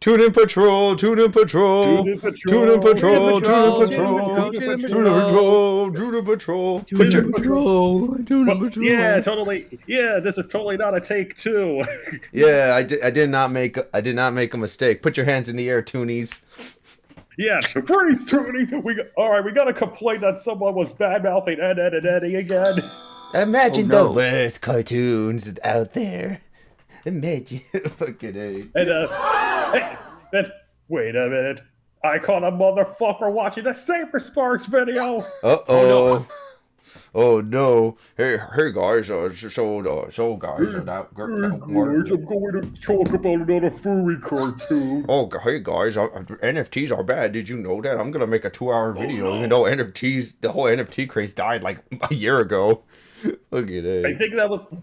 Toon In Patrol, Toon In Patrol, Toon In Patrol, Toon In Patrol, Toon In Toon In Patrol, Patrol, Toon In Patrol, Toon In Patrol. Put your Yeah, totally. Yeah, this is totally not a take two. yeah, I did not make a mistake. Put your hands in the air, Toonies. Yeah, freeze, Toonies. All right. We got a complaint that someone was bad mouthing Ed, Ed, and Eddie again. Imagine Oh, no. the worst cartoons out there. Imagine fucking A. Wait a minute. I caught a motherfucker watching a Saber Sparks video. Uh-oh. Oh no! Hey guys! So guys, I'm going to talk about another furry cartoon. Oh, hey guys! NFTs are bad. Did you know that? I'm gonna make a 2-hour video. You know, the whole NFT craze died like a year ago. Look at it. I think that was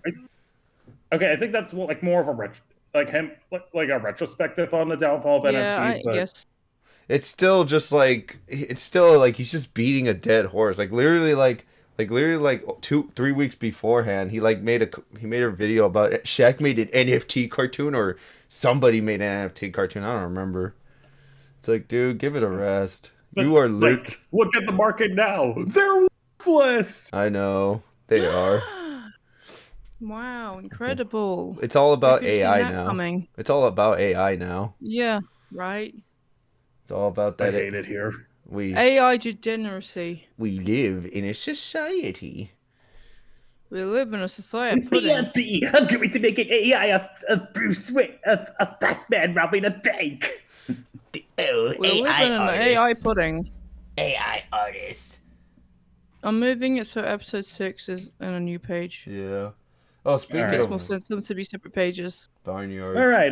okay. I think that's like more of a like a retrospective on the downfall of NFTs. But Yes. It's still like he's just beating a dead horse. Like literally, like 2-3 weeks beforehand, he made a video about it. Shaq made an NFT cartoon, or somebody made an NFT cartoon. I don't remember. It's like, dude, give it a rest. But, you are like, look at the market now. They're worthless. I know they are. Wow, incredible. It's all about Who'd have seen AI that now. coming? It's all about AI now. Yeah, right. It's all about I that. hate it here. AI degeneracy. We live in a society. We live in a society. Pudding. I'm going to make an AI of Bruce Wayne, of Batman robbing a bank. Oh, We live in an AI pudding. AI artist. I'm moving it so episode 6 is in a new page. Yeah. Oh, speaking Alright. Makes of more sense for them to be separate pages. barnyard. All right.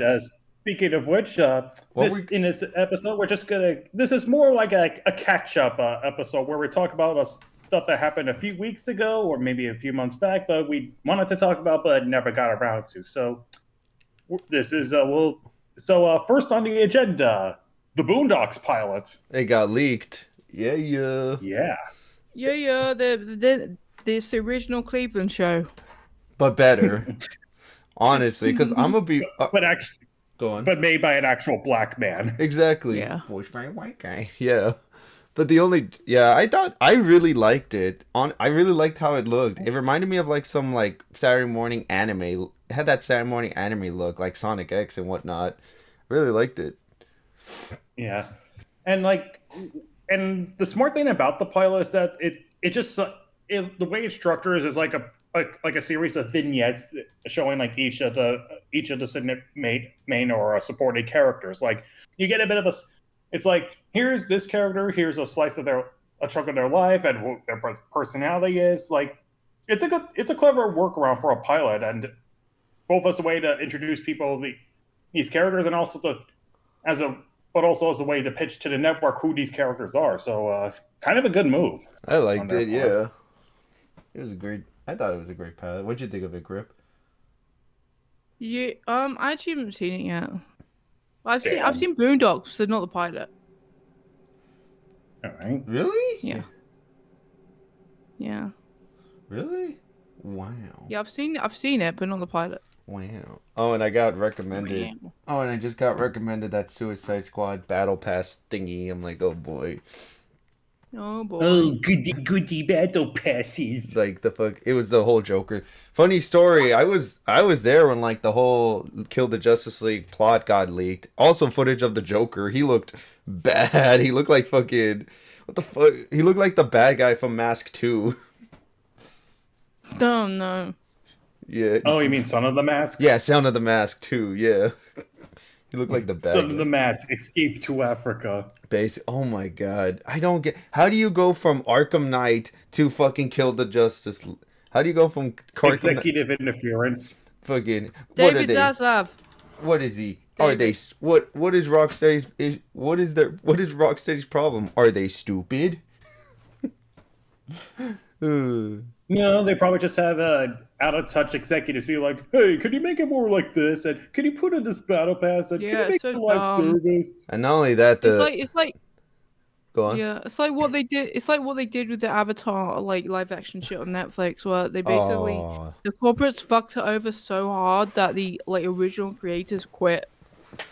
Speaking of which, in this episode, we're just gonna. This is more like a catch-up episode where we talk about stuff that happened a few weeks ago or maybe a few months back, but we wanted to talk about but never got around to. So this is first on the agenda, the Boondocks pilot. It got leaked. Yeah. Yeah. Yeah, this the original Cleveland show. But better. Honestly, because I'm gonna be. But actually, Go on. but made by an actual black man. Exactly. Yeah. Voiced by a white guy. Yeah. But I really liked it. I really liked how it looked. It reminded me of like some like Saturday morning anime. It had that Saturday morning anime look, like Sonic X and whatnot. Really liked it. Yeah, and the smart thing about the pilot is that the way it's structured is like a series of vignettes showing like each of the main or supporting characters. Like you get a bit of it's like here's this character, here's a slice of a chunk of their life and what their personality is. Like it's a clever workaround for a pilot, and both as a way to introduce these characters and also as a way to pitch to the network who these characters are. So kind of a good move. I liked it. Yeah. It was I thought it was a great pilot. What'd you think of it, Grip? Yeah, I actually haven't seen it yet. I've seen Boondocks, so not the pilot. All right. Really? Yeah. Yeah. Really? Wow. Yeah, I've seen it, but not the pilot. Wow. Oh, and I got recommended. Wow. Oh, and I just got recommended that Suicide Squad Battle Pass thingy. I'm like, oh boy. Oh boy. Oh, goody battle passes. Like the fuck, it was the whole Joker. Funny story. I was there when like the whole Kill the Justice League plot got leaked. Also, footage of the Joker. He looked bad. He looked like fucking what the fuck. He looked like the bad guy from Mask 2. Oh no. Yeah. Oh, you mean Son of the Mask? Yeah, Sound of the Mask 2. Yeah. He looked like the bad Son guy. of the Mask, Escape to Africa. Oh my god. I don't get... How do you go from Arkham Knight to fucking Kill the Justice... How do you go from... Executive interference. Fucking... David Zaslav. What is he? Are they... What is Rocksteady's... What is Rocksteady's problem? Are they stupid? No, they probably just have out-of-touch executives be like, hey, could you make it more like this? And could you put in this battle pass? And Yeah, can you make so it live service? And not only that, It's like Go on. yeah, it's like what they did. It's like what they did with the Avatar like live action shit on Netflix, where they basically the corporates fucked it over so hard that the like original creators quit.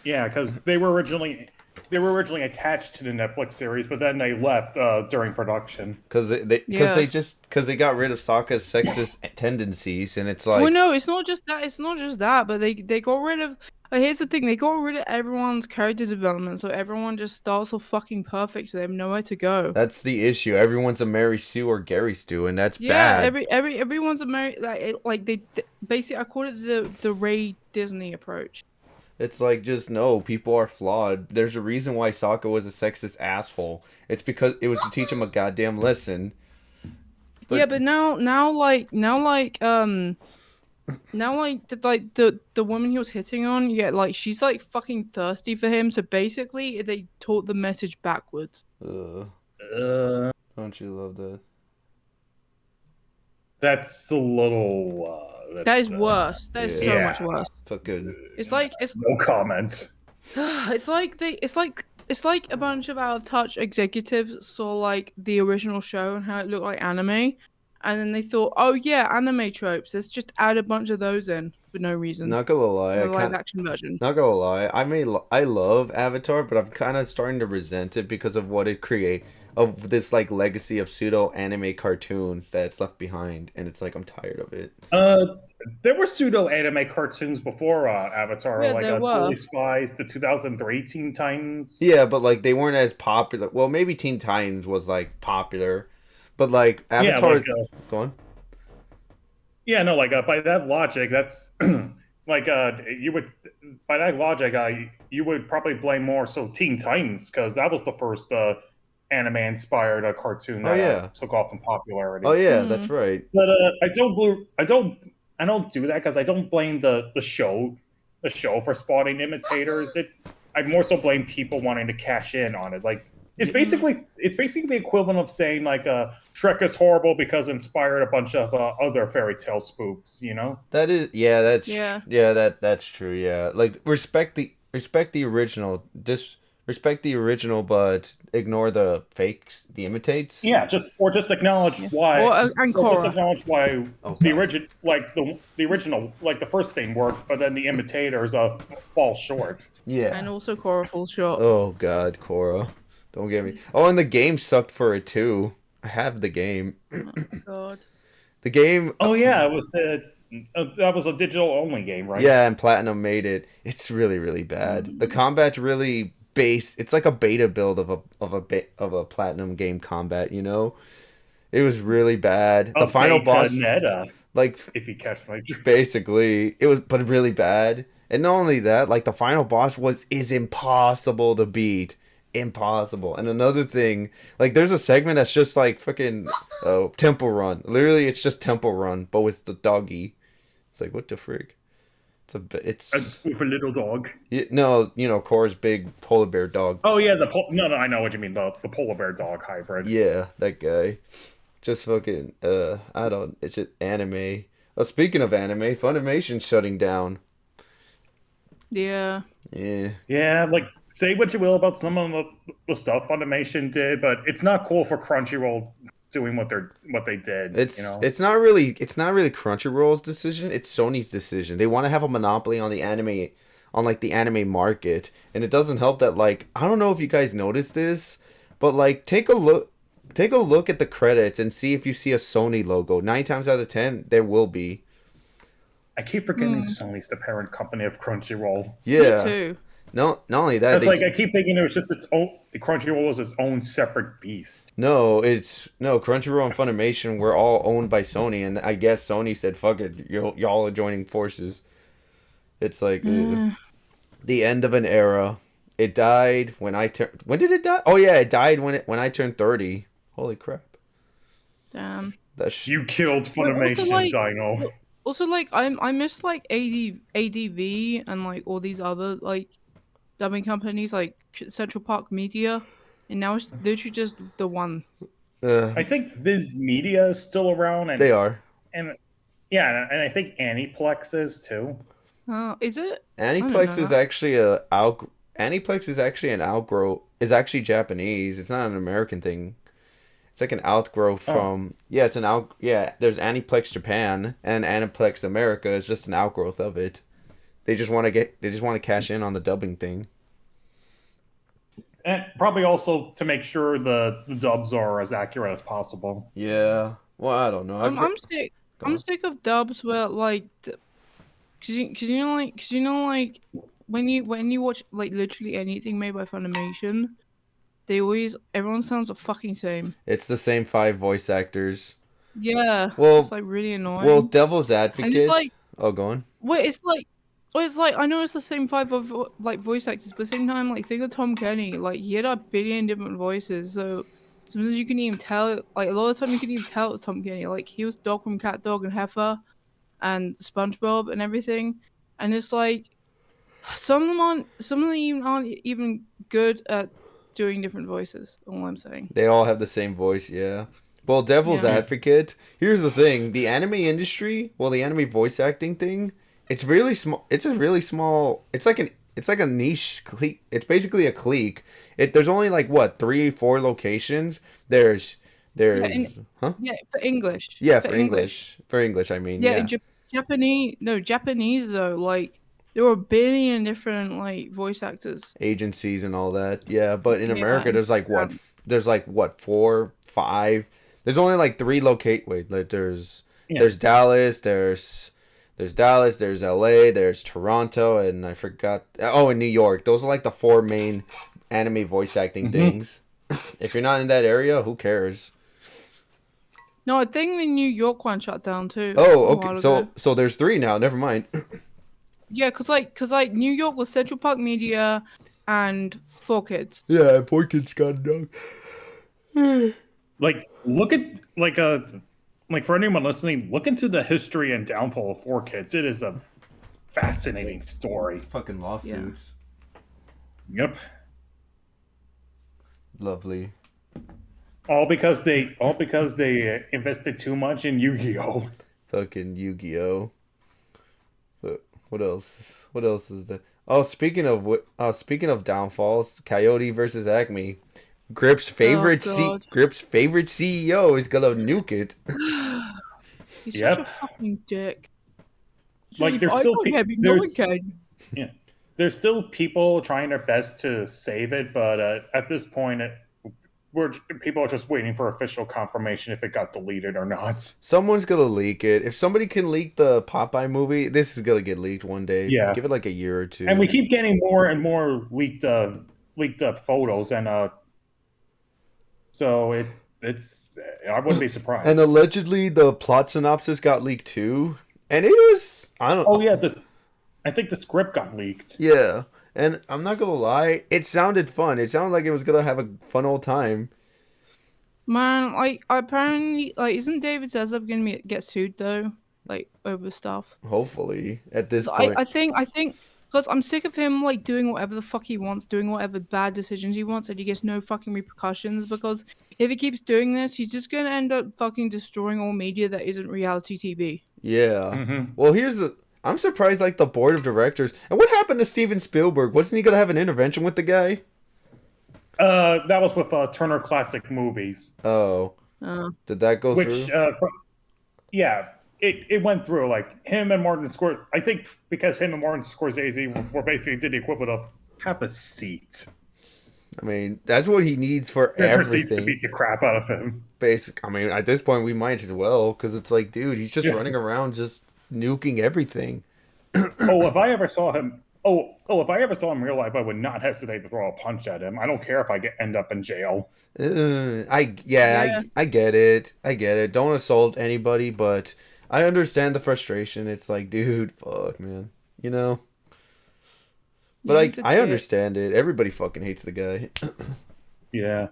Yeah, because they were originally attached to the Netflix series, but then they left during production. Because they got rid of Sokka's sexist tendencies, and it's Well, like no, it's not just that. It's not just that, but they got rid of. Here's the thing: they got rid of everyone's character development, so everyone just starts off fucking perfect, so they have nowhere to go. that's the issue. Everyone's a Mary Sue or Gary Stu, and that's Yeah, bad. everyone's a basically I call it the Ray Disney approach. It's like just no, people are flawed. There's a reason why Sokka was a sexist asshole. It's because it was to teach him a goddamn lesson. But Yeah, but the woman he was hitting on, yeah, like she's like fucking thirsty for him. So basically, they taught the message backwards. Uh, don't you love that? that's a little. That is worse. That is so much worse. Fucking. It's like no comment. It's like a bunch of out of touch executives saw like the original show and how it looked like anime, and then they thought, oh yeah, anime tropes. Let's just add a bunch of those in for no reason. Not gonna lie, The live action version. Not gonna lie, I love Avatar, but I'm kind of starting to resent it because of what it of this like legacy of pseudo anime cartoons that's left behind, and it's like I'm tired of it. There were pseudo anime cartoons before Avatar, Yeah, like there were. Totally Spies, the 2003 Teen Titans. Yeah, but like they weren't as popular. Well, maybe Teen Titans was like popular, but like Avatar. Go on. Yeah, no, like by that logic, that's like you would by that logic, you would probably blame more so Teen Titans because that was the first anime inspired cartoon that took off in popularity. Oh yeah, that's right. But I don't do that because I don't blame the show for spawning imitators. I more so blame people wanting to cash in on it. Like it's basically the equivalent of saying like Shrek is horrible because it inspired a bunch of other fairy tale spooks. You know? That's true. Yeah, like respect the original. Respect the original, but ignore the fakes, the imitates. Yeah, just acknowledge why. Just acknowledge why the original, like the first thing worked, but then the imitators fall short. Yeah, and also Korra falls short. Oh God, Korra, don't get me. Oh, and the game sucked for it too. I have the game. Oh my God. The game. Oh yeah, it was that was a digital only game, right? Yeah, and Platinum made it. It's really really bad. The combat's really it's like a beta build of a Platinum game combat, you know. It was really bad. The final boss meta, like if you catch my drift. Basically it was, but really bad. And not only that, like the final boss is impossible to beat. Impossible. And another thing, like there's a segment that's just like fucking Temple Run. Literally it's just Temple Run but with the doggy. It's like what the frick. It's with a little dog. No, you know, Korra's big polar bear dog. Oh yeah, no, I know what you mean. The polar bear dog hybrid. Yeah, that guy. Just fucking it's just anime. Well, speaking of anime, Funimation's shutting down. Yeah. Yeah, like say what you will about some of the stuff Funimation did, but it's not cool for Crunchyroll doing what they did. It's not really Crunchyroll's decision. It's Sony's decision. They want to have a monopoly on the anime market, and it doesn't help that like I don't know if you guys noticed this, but like take a look at the credits and see if you see a Sony logo. 9 times out of 10, there will be. I keep forgetting Sony's the parent company of Crunchyroll. Yeah. Me too. No, not only that. I keep thinking it was just its own. Crunchyroll was its own separate beast. No, Crunchyroll and Funimation were all owned by Sony, and I guess Sony said, "Fuck it, y'all are joining forces." It's like the end of an era. It died when I turned. When did it die? Oh yeah, it died when I turned 30. Holy crap! Damn. You killed Funimation, Dino. Also, like I miss like ADV and like all these other like dubbing companies like Central Park Media, and now it's literally just the one. I think Viz Media is still around, and they are, and yeah, and I think Aniplex is too. Is it? Aniplex is actually Aniplex is actually an outgrowth. Is actually Japanese. It's not an American thing. It's like an outgrowth from it's an out. Yeah, there's Aniplex Japan and Aniplex America is just an outgrowth of it. They just want to cash in on the dubbing thing. And probably also to make sure the dubs are as accurate as possible. Yeah. Well, I don't know. I'm sick. Go I'm on. sick of dubs where like, cause you know like when you watch like literally anything made by Funimation, everyone sounds the fucking same. It's the same 5 voice actors. Yeah, it's Well, like really well, annoying. Devil's And it's Advocate. like, Oh, go on. wait, it's like I know it's the same five of like voice actors, but at the same time, like think of Tom Kenny, like he had a billion different voices, so sometimes you can even tell, like a lot of the time you can even tell it's Tom Kenny. Like he was Dog from Cat Dog and Heifer, and SpongeBob and everything, and it's like some of them even aren't even good at doing different voices. All I'm saying. They all have the same voice, yeah. Well, Devil's Yeah. Advocate. Here's the thing: the anime industry, well, the anime voice acting thing, it's really small. It's a really small. It's like a niche clique. It's basically a clique. There's only like what 3, 4 locations. There's huh? Yeah, for English. Yeah, for English. For English, I mean, Yeah, yeah. Japanese though, like there were a billion different like voice actors. Agencies and all that. Yeah, but in Yeah, America, there's like what? um, There's like what 4, 5. There's only like 3 locate. Wait, like Yeah. there's Dallas. There's Dallas. There's L.A. There's Toronto, and I forgot. Oh, and New York. Those are like the 4 main anime voice acting things. If you're not in that area, who cares? No, I think the New York one shut down too. Oh, a okay. while So ago. so there's 3 now. Never mind. Yeah, cause like New York was Central Park Media and 4Kids. Yeah, 4 kids got dog. Like look at like for anyone listening, look into the history and downfall of 4Kids. It is a fascinating story. Fucking lawsuits. Yep. Lovely. All because they invested too much in Yu-Gi-Oh. Fucking Yu-Gi-Oh. What else? What else is there? Oh, speaking of downfalls, Coyote versus Acme. Grip's favorite God. Grip's favorite CEO is gonna nuke it. He's Yep. such a fucking dick. Like, If there's I still don't pe- have it, no one there's- can. Yeah. There's still people trying their best to save it, but at this point, people are just waiting for official confirmation if it got deleted or not. Someone's gonna leak it. If somebody can leak the Popeye movie, this is gonna get leaked one day. Yeah. Give it like a year or 2. And we keep getting more and more leaked up photos, and so it's I wouldn't be surprised. And allegedly the plot synopsis got leaked too. And it was Oh yeah, I think the script got leaked. Yeah. And I'm not gonna lie, it sounded fun. It sounded like it was gonna have a fun old time. Man, like apparently, like isn't David Zaslav gonna get sued though, like over stuff? Hopefully, at this So point. I think because I'm sick of him like doing whatever the fuck he wants, doing whatever bad decisions he wants, and he gets no fucking repercussions. Because if he keeps doing this, he's just gonna end up fucking destroying all media that isn't reality TV. Yeah. Mhm. Well, I'm surprised, like, the board of directors. And what happened to Steven Spielberg? Wasn't he gonna have an intervention with the guy? That was with Turner Classic Movies, Oh. Did that go which through? yeah, it went through. Like him and Martin Scorsese. I think because him and Martin Scorsese were basically did the equivalent of have a seat. I mean, that's what he needs for Never seats to everything. beat the crap out of him. I mean, at this point, we might as well, because it's like, dude, he's just Yeah. running around just nuking everything. Oh, if I ever saw him. If I ever saw him in real life, I would not hesitate to throw a punch at him. I don't care if I end up in jail. I Yeah. get it. I get it. Don't assault anybody, but I understand the frustration. It's like, dude, fuck, man. You know? But Yeah, like, he's a I dick. understand it. Everybody fucking hates the guy. Yeah,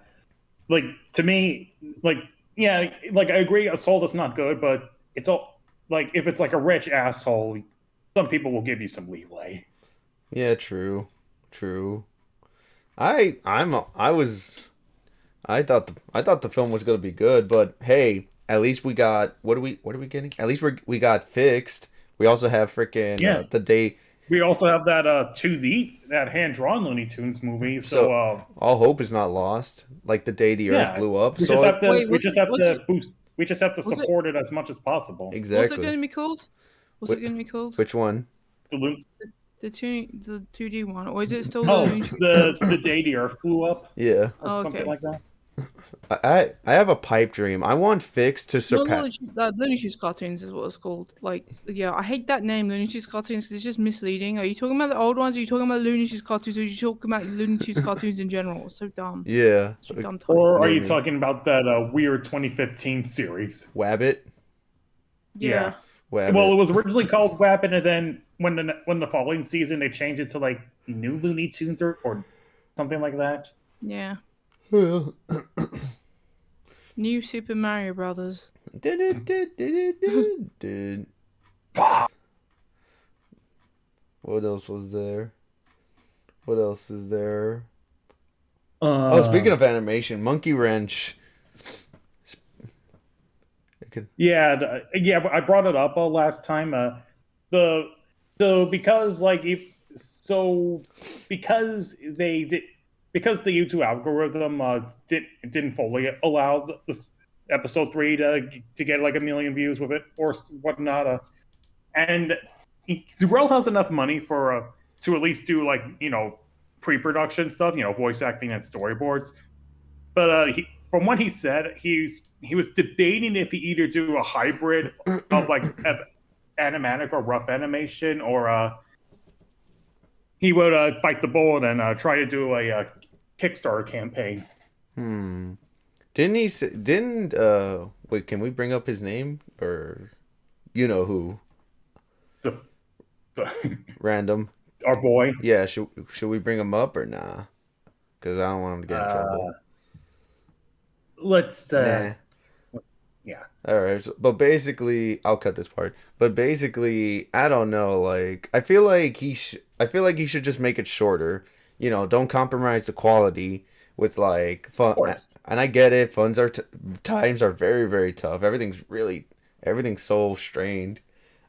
like to me, like yeah, like I agree, assault is not good, but it's all like if it's like a rich asshole, some people will give you some leeway. Yeah, true. True. I thought the film was gonna be good, but hey, at least we got what are we getting? At least we got Fixed. We also have freaking Yeah. the day. We also have that that hand drawn Looney Tunes movie. So, All hope is not lost. Like the day the Earth yeah, blew up. we So just have to Wait, we was just it- have was to it- boost. We just have to was it- support it as much as possible. What's it exactly. gonna be called? What's Wait, it gonna be called? Which one? The Lo- The 2D one, or is it still Oh, the? the day the Earth blew up, Yeah. or Oh, something okay. like that. I have a pipe dream. I want Fix to No, surpass. Looney Tunes cartoons is what it's called. Like, yeah, I hate that name, Looney Tunes cartoons, because it's just misleading. Are you talking about the old ones? Are you talking about Looney Tunes cartoons? Or are you talking about Looney Tunes cartoons in general? It's so dumb. Yeah. So dumb title. Or are Near you me. talking about that weird 2015 series? Wabbit. Yeah. Well, it Wabbit. was originally called Weapon, and then when the following season they changed it to like New Looney Tunes or something like that. Yeah. Well. New Super Mario Brothers. What else was there? What else is there? Oh, speaking of animation, Monkey Wrench. Yeah, yeah, I brought it up last time. The so because like if so because they did because the YouTube algorithm didn't fully allow this episode 3 to get like a million views with it or whatnot. And Zurel has enough money for to at least do like pre-production stuff, voice acting and storyboards. But from what he said, he was debating if he either do a hybrid of like animatic or rough animation, or he would bite the bullet and try to do a Kickstarter campaign. Didn't he say, didn't wait, can we bring up his name, or you know who? The, Random. our boy. Yeah, should we bring him up or nah? Because I don't want him to get in trouble. Let's Nah. Yeah. All right, but basically, I'll cut this part. But basically, I don't know. Like, I feel like he should just make it shorter. Don't compromise the quality with like fun. Of course. And I get it. Times are very, very tough. Everything's so strained.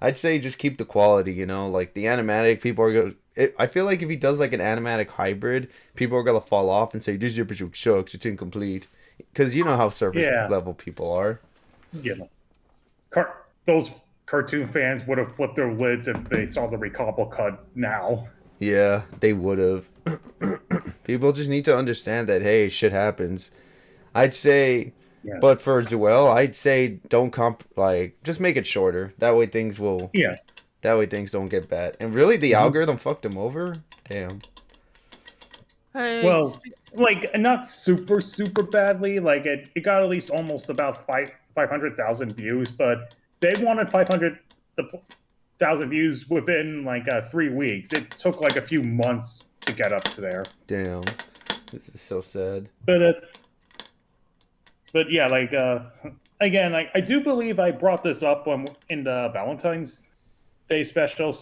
I'd say just keep the quality. Like the animatic people are going. I feel like if he does like an animatic hybrid, people are gonna fall off and say this episode chucks. It's incomplete. Because you know how surface level people are. Those cartoon fans would have flipped their lids if they saw the recallable cut now. Yeah, they would have. People just need to understand that, hey, shit happens. I'd say, but for Zuel, I'd say don't just make it shorter. That way things will. Yeah. That way things don't get bad. And really, the algorithm fucked him over. Damn. Hey, Well, like not super badly. Like it got at least almost about 500,000 views, but they wanted 500,000 views within like 3 weeks. It took like a few months to get up to there. Damn, this is so sad. But yeah, like again, I do believe I brought this up in the Valentine's Day special.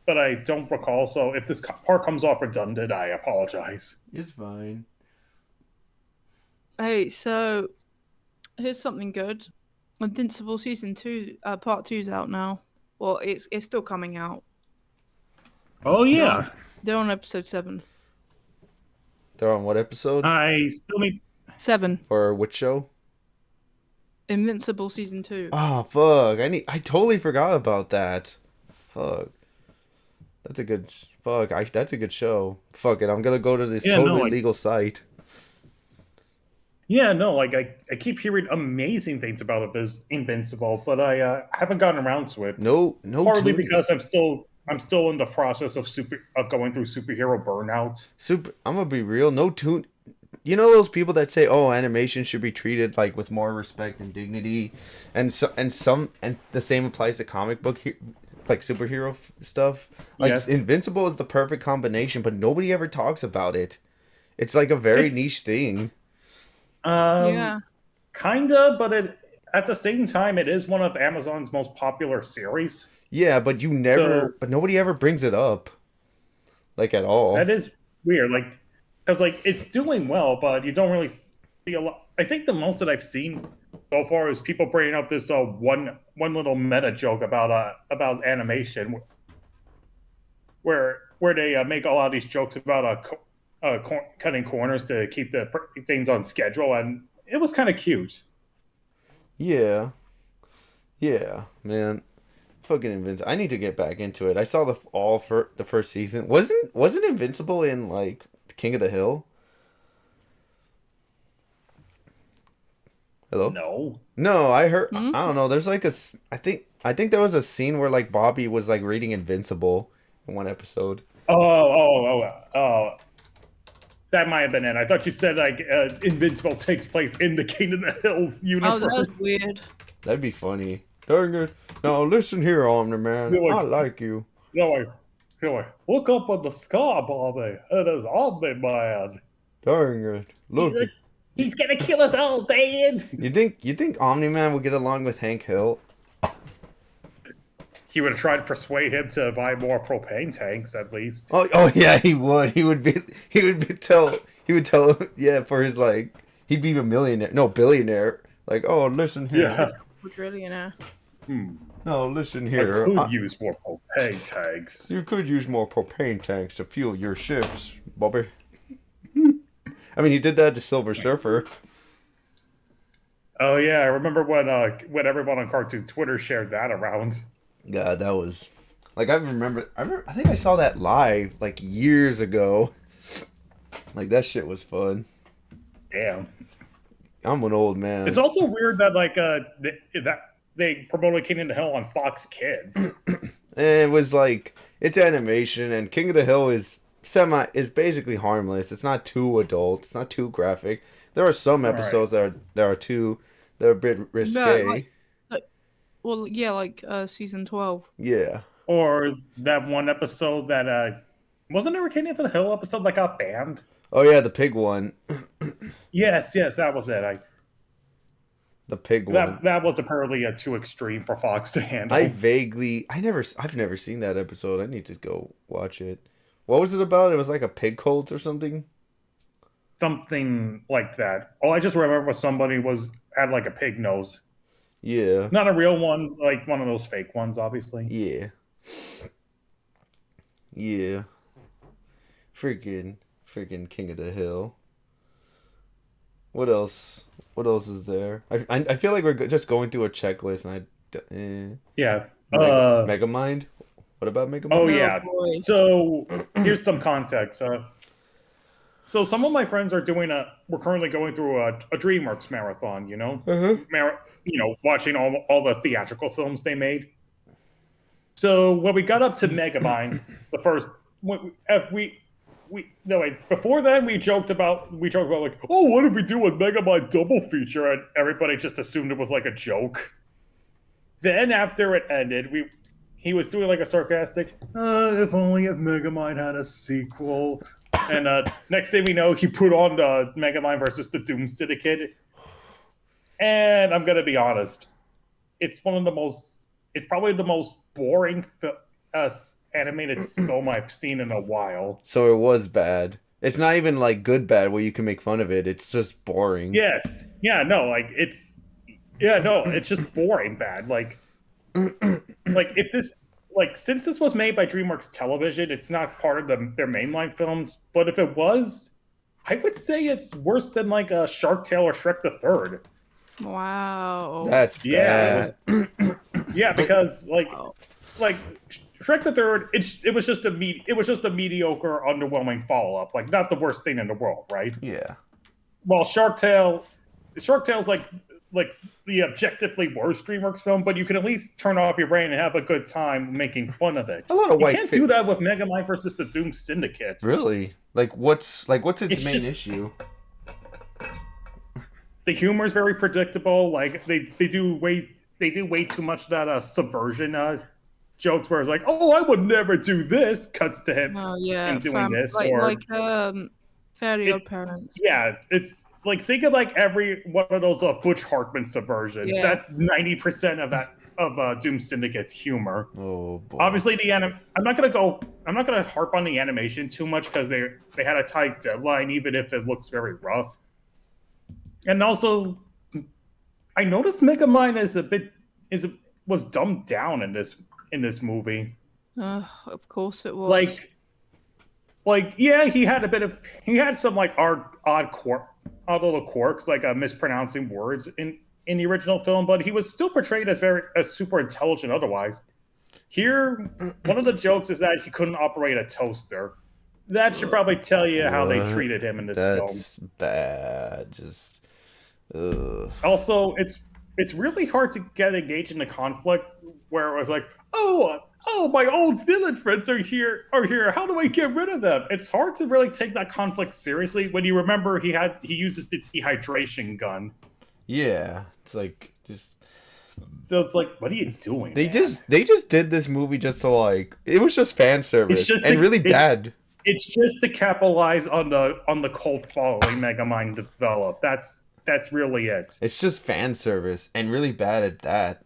But I don't recall, so if this part comes off redundant, I apologize. It's fine. Hey, so here's something good. Invincible season 2, part 2's out now. Well, it's still coming out. Oh yeah, They're on episode 7. They're on what episode? I still need 7. Or which show? Invincible season 2. Oh fuck! I totally forgot about that. Fuck. That's a good that's a good show. Fuck it, I'm gonna go to this legal site. Yeah, no, like I keep hearing amazing things about it as Invincible, but I haven't gotten around to it. No. Partly because I'm still in the process of going through superhero burnout. I'm gonna be real. No Toon. You know those people that say, "Oh, animation should be treated like with more respect and dignity," and the same applies to comic book like superhero stuff. Like Yes. Invincible is the perfect combination, but nobody ever talks about it. It's like a very niche thing. Yeah. Kinda, but at the same time, it is one of Amazon's most popular series. Yeah, but but nobody ever brings it up, like at all. That is weird, like because like it's doing well, but you don't really see a lot. I think the most that I've seen so far is people bringing up this one little meta joke about animation, where they make a lot of these jokes about cutting corners to keep the things on schedule, and it was kind of cute. Yeah, man. Fucking Invincible. I need to get back into it. I saw all for the first season. Wasn't Invincible in like King of the Hill? Hello? No. No, I heard. Hmm? I don't know. There's like I think there was a scene where like Bobby was like reading Invincible in one episode. Oh. That might have been it. I thought you said like Invincible takes place in the King of the Hills universe. Oh, that was weird. That'd be funny. Dang it! Now listen here, Omni-Man. You're I like- like you. Look up at the sky, Bobby. It is Omni-Man. Dang it! Look. He's gonna kill us all, Dad. You think Omni-Man would get along with Hank Hill? He would have tried to persuade him to buy more propane tanks, at least. Oh yeah, he would. He would tell. Yeah, for his like, he'd be a millionaire. No, billionaire. Like, oh, listen here. Yeah. Quadrillionaire. No, listen I here. could use more propane tanks. You could use more propane tanks to fuel your ships, Bobby. I mean, he did that to Silver Surfer. Oh yeah, I remember when everyone on Cartoon Twitter shared that around. God, that was like I think I saw that live like years ago. Like that shit was fun. Damn. I'm an old man. It's also weird that that they promoted King of the Hill on Fox Kids. And it was like it's animation, and King of the Hill is basically harmless. It's not too adult. It's not too graphic. There are some episodes that are a bit risque. Well, yeah, like season 12. Yeah. Or that one episode that wasn't there a King of the Hill episode that got banned? Oh yeah, the pig one. Yes, that was it. The pig one. That was apparently too extreme for Fox to handle. I've never seen that episode. I need to go watch it. What was it about? It was like a pig cult or something? Something like that. All I just remember was somebody had like a pig nose. Yeah. Not a real one, like one of those fake ones, obviously. Yeah. Yeah. Freaking King of the Hill. What else? What else is there? I feel like we're just going through a checklist, and Yeah. Megamind. What about Megamind? Oh yeah. boy. So here's some context. So some of my friends are we're currently going through a DreamWorks marathon. You know, watching all the theatrical films they made. So when we got up to Megamind, the first before then we joked about like, oh, what if we do a Megamind double feature? And everybody just assumed it was like a joke. Then after it ended, he was doing like a sarcastic, if only if Megamind had a sequel. And next thing we know, he put on the Megamind versus the Doom Syndicate. And I'm gonna be honest, it's probably the most boring animated film I've seen in a while. So it was bad. It's not even like good bad where you can make fun of it. It's just boring. Yes. Yeah. No. It's just boring bad. Like if this. Since this was made by DreamWorks Television, it's not part of their mainline films. But if it was, I would say it's worse than like a Shark Tale or Shrek the Third. Wow. That's bad. Yeah, because Wow. Shrek the Third, it was just a mediocre, underwhelming follow-up. Like not the worst thing in the world, right? Yeah. Well, Shark Tale's like the objectively worst DreamWorks film, but you can at least turn off your brain and have a good time making fun of it. A lot of white. You can't do that with Megamind versus the Doom Syndicate. Really? What's its main just- issue? The humor is very predictable. Like they do way too much that subversion jokes where it's like, oh, I would never do this. Cuts to him Oh yeah. and doing this, like Fairly Odd Parents. Yeah, it's like think of like every one of those Butch Hartman subversions. Yeah. That's 90% of Doom Syndicate's humor. Oh boy. Obviously, I'm not gonna harp on the animation too much because they had a tight deadline, even if it looks very rough. And also, I noticed Megamind was dumbed down in this movie. Of course it was. Yeah, he had some like odd little quirks, like mispronouncing words in the original film, but he was still portrayed as super intelligent otherwise. Here, one of the jokes is that he couldn't operate a toaster. That should probably tell you how they What? treated him in this film. That's bad. Just, ugh. Also, it's really hard to get engaged in the conflict where it was like, oh, my old villain friends are here. How do I get rid of them? It's hard to really take that conflict seriously when you remember he uses the dehydration gun. Yeah, it's like just So it's like, what are you doing? they man? just did this movie just to like it was just fan service just and really it's- bad. It's just to capitalize on the cult following Megamind developed. That's really it. It's just fan service and really bad at that.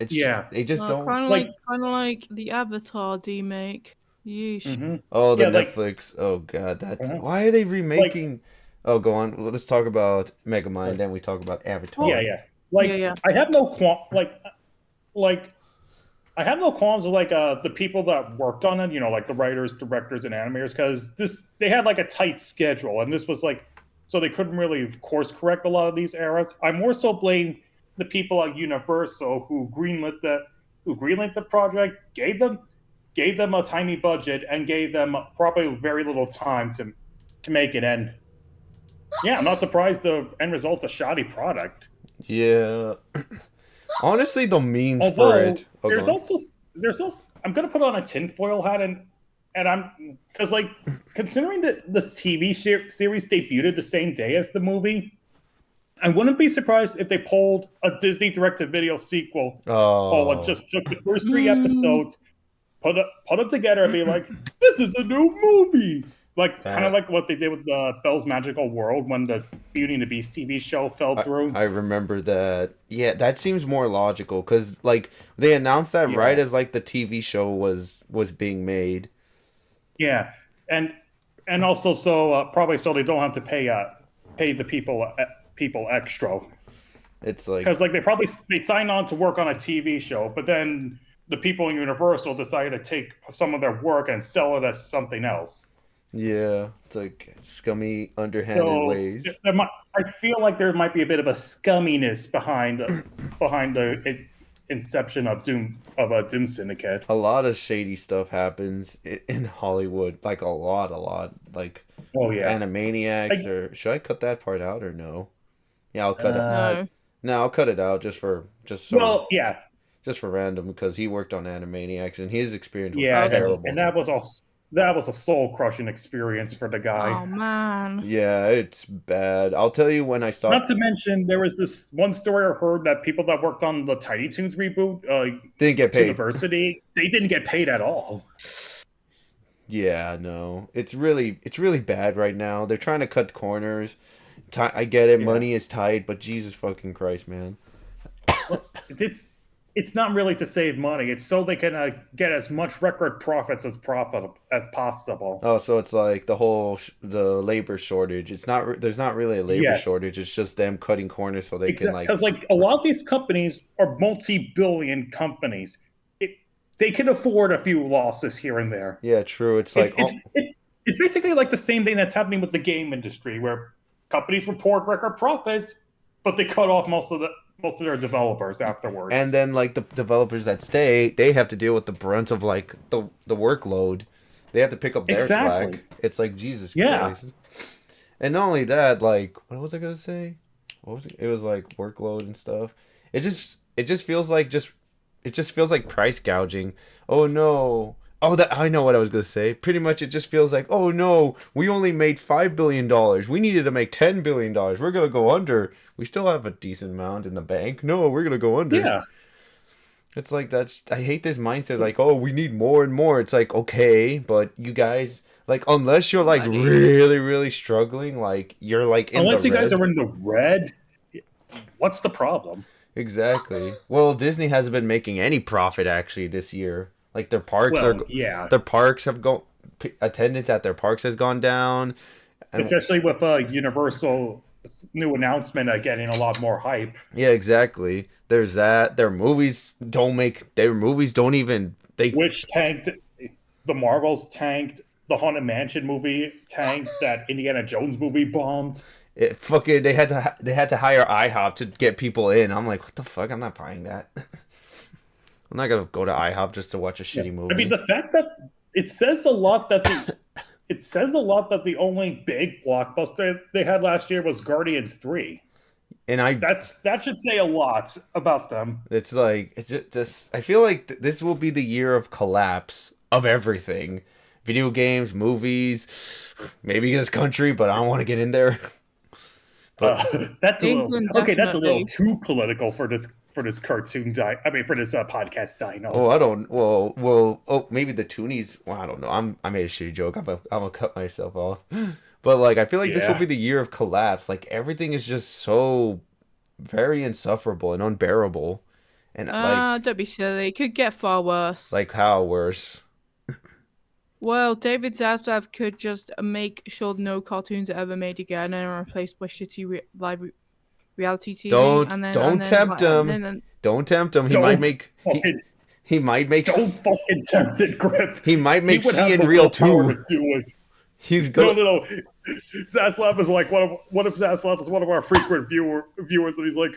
It's Yeah. they just don't. Kind of like- like the Avatar remake. Yeesh. Mhm. Oh, the Yeah, like- Netflix. Oh god, that's Uh-huh. why are they remaking? Oh, go on. Well, let's talk about Megamind, then we talk about Avatar. Yeah. Like Yeah. I have no I have no qualms with the people that worked on it, like the writers, directors, and animators, because they had like a tight schedule, and this was like so they couldn't really course correct a lot of these errors. I more so blame the people at Universal who greenlit the project, gave them a tiny budget, and gave them probably very little time to make it end. Yeah, I'm not surprised the end result's a shoddy product. Yeah. Honestly, the memes Although for it. Oh, there's go on. also I'm gonna put on a tinfoil hat and I'm because like considering that this TV series debuted the same day as the movie, I wouldn't be surprised if they pulled a Disney direct-to-video sequel. And just took the first 3 episodes, put them together, and be like, "This is a new movie." Like kind of like what they did with the Belle's Magical World when the Beauty and the Beast TV show fell through. I remember that. Yeah, that seems more logical because like they announced that right as like the TV show was being made. Yeah, and also so probably so they don't have to pay the people extra. It's like Because like they signed on to work on a TV show, but then the people in Universal decided to take some of their work and sell it as something else. yeah, it's like scummy, underhanded ways. I feel like there might be a bit of a scumminess behind the inception of Doom Syndicate. A lot of shady stuff happens in Hollywood, like a lot. Like Oh yeah, Animaniacs, or should I cut that part out or no? Yeah, I'll cut it. No. No, I'll cut it out just for random because he worked on Animaniacs and his experience was terrible. and that was a soul crushing experience for the guy. Oh man. Yeah, it's bad. I'll tell you when I stopped. Not to mention, there was this one story I heard that people that worked on the Tiny Toons reboot, Didn't get paid. University, they didn't get paid at all. Yeah, no, it's really bad right now. They're trying to cut corners. I get it, money is tight, but Jesus fucking Christ, man. It's not really to save money. It's so they can get as much record profits as possible. Oh, so it's like the labor shortage. It's not. There's not really a labor shortage. It's just them cutting corners so they can like. Because like a lot of these companies are multi-billion companies. They can afford a few losses here and there. Yeah, true. It's like it's basically like the same thing that's happening with the game industry, where companies report record profits, but they cut off most of their developers afterwards. And then like the developers that stay, they have to deal with the brunt of like the workload. They have to pick up their slack. It's like Jesus Christ. And not only that, like what was I gonna say? What was it? It was like workload and stuff. It just feels like price gouging. Oh no. Oh, I know what I was gonna say. Pretty much, it just feels like, oh no, we only made $5 billion. We needed to make $10 billion. We're gonna go under. We still have a decent amount in the bank. No, we're gonna go under. Yeah. It's like I hate this mindset. Like, oh, we need more and more. It's like, okay, but you guys, like, unless you're like really, really struggling, like you're like in unless the you guys red. are in the red, what's the problem? Exactly. Well, Disney hasn't been making any profit actually this year. Like their parks their parks have gone. Attendance at their parks has gone down, especially with Universal new announcement getting a lot more hype. Yeah, exactly. There's that. Their movies don't even. Which tanked. The Marvels tanked. The Haunted Mansion movie tanked. That Indiana Jones movie bombed. They had to hire IHOP to get people in. I'm like, what the fuck? I'm not buying that. I'm not gonna go to IHOP just to watch a shitty movie. I mean, the fact that it says a lot that the only big blockbuster they had last year was Guardians 3. And that should say a lot about them. it's like it's just I feel like this will be the year of collapse of everything. Video games, movies, maybe this country, but I don't want to get in there. But That's England, a little that's a little definitely. too political for this cartoon for this podcast dino. oh, I don't. Well. Oh, maybe the Toonies. Well, I don't know. I made a shitty joke. I'm gonna cut myself off. But like, I feel like this will Yeah. be the year of collapse. Like everything is just so very insufferable and unbearable, and Don't be silly. It could get far worse. like how worse. Well, David Zaslav could just make sure no cartoons are ever made again and are replaced by shitty reality TV. Don't and then, don't and then, tempt like, him. and then, Don't tempt him. He Don't might make. fucking- He might make. Don't fucking tempt it, Grip. He might make would have C in the real willpower too. to do it. He's No, going. no, no. Zaslav is like what if Zaslav is one of our frequent viewers and he's like,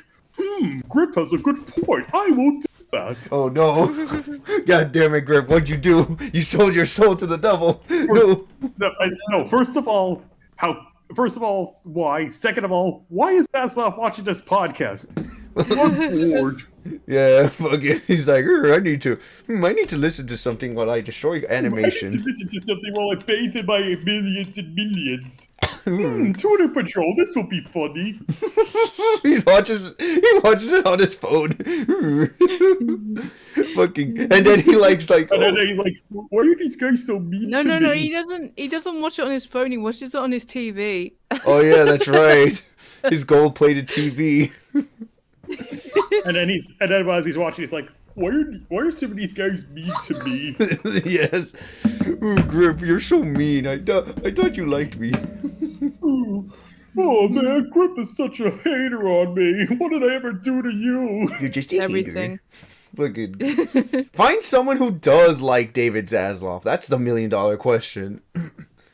Grip has a good point. I will do that. Oh no! God damn it, Grip! What'd you do? You sold your soul to the devil. No. No, first of all, why? Second of all, why is Zaslav watching this podcast? I'm bored. Yeah, fuck it. He's like, I need to listen to something while I destroy I need to animation. listen to something while I bathe in my millions and millions. Toon In Patrol, this will be funny. he watches it on his phone. Fucking, and then he likes like, And then he's like, why are these guys so mean no, to no, me? no. He doesn't watch it on his phone. He watches it on his TV. oh yeah, that's right. His gold-plated TV. And then as he's watching, he's like, why are some of these guys mean to me? yes. Ooh, Grip, you're so mean. I thought you liked me. Oh man, Grip is such a hater on me. What did I ever do to you? You're just a Everything. Fucking find someone who does like David Zaslav. That's the $1 million question.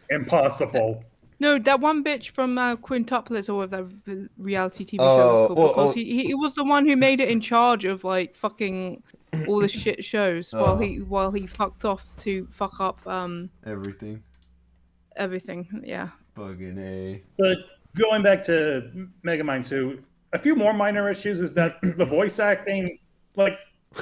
Impossible. No, that one bitch from Quintuplets or whatever that reality TV show Oh, was called, well, because he was the one who made it in charge of like fucking all the shit shows while he fucked off to fuck up Everything. everything. Yeah. Fucking A. But going back to Megamind 2, a few more minor issues is that the voice acting, like,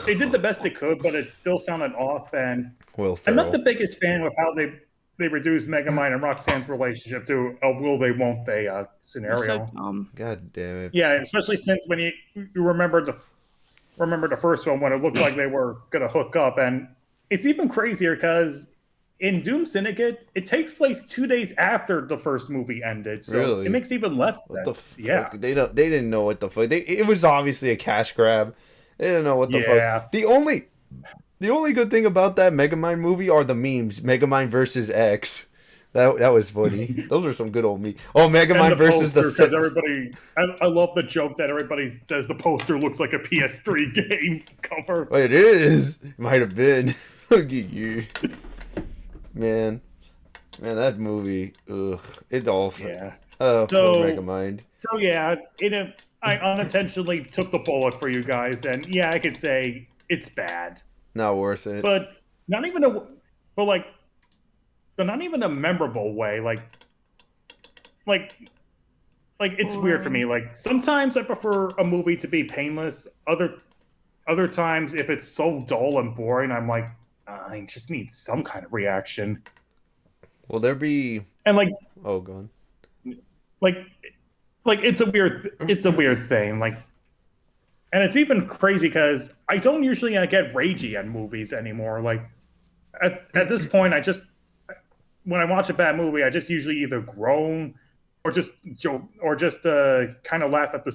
they did the best they could, but it still sounded off. And Will I'm not Ferrell. the biggest fan of how they reduced Megamind and Roxanne's relationship to a will they, won't they You're scenario. so dumb. God damn it. Yeah, especially since when you remember the first one when it looked like they were gonna hook up, and it's even crazier because in Doom Syndicate it takes place 2 days after the first movie ended, so Really? it makes even less What sense. the fuck? They didn't know what the fuck. It was obviously a cash grab. They didn't know what the Yeah. fuck. The only good thing about that Megamind movie are the memes. Megamind versus X. That was funny. Those are some good old memes. Oh, Megamind versus the because everybody. I love the joke that everybody says the poster looks like a PS3 game cover. Oh, it is. It might have been. Look at you. Man, that movie. Ugh. It's awful. Yeah. Oh, So- poor Megamind. So yeah, I unintentionally took the bullet for you guys, and yeah, I could say it's bad, Not worth it. but not even not even a memorable way. Like it's weird for me. Like sometimes I prefer a movie to be painless. Other times, if it's so dull and boring, I'm like, I just need some kind of reaction. Will there be? And Oh, go on. like it's a weird thing. Like, and it's even crazy because I don't usually get ragey at movies anymore. Like at this point, when I watch a bad movie, I just usually either groan or just joke or just kind of laugh at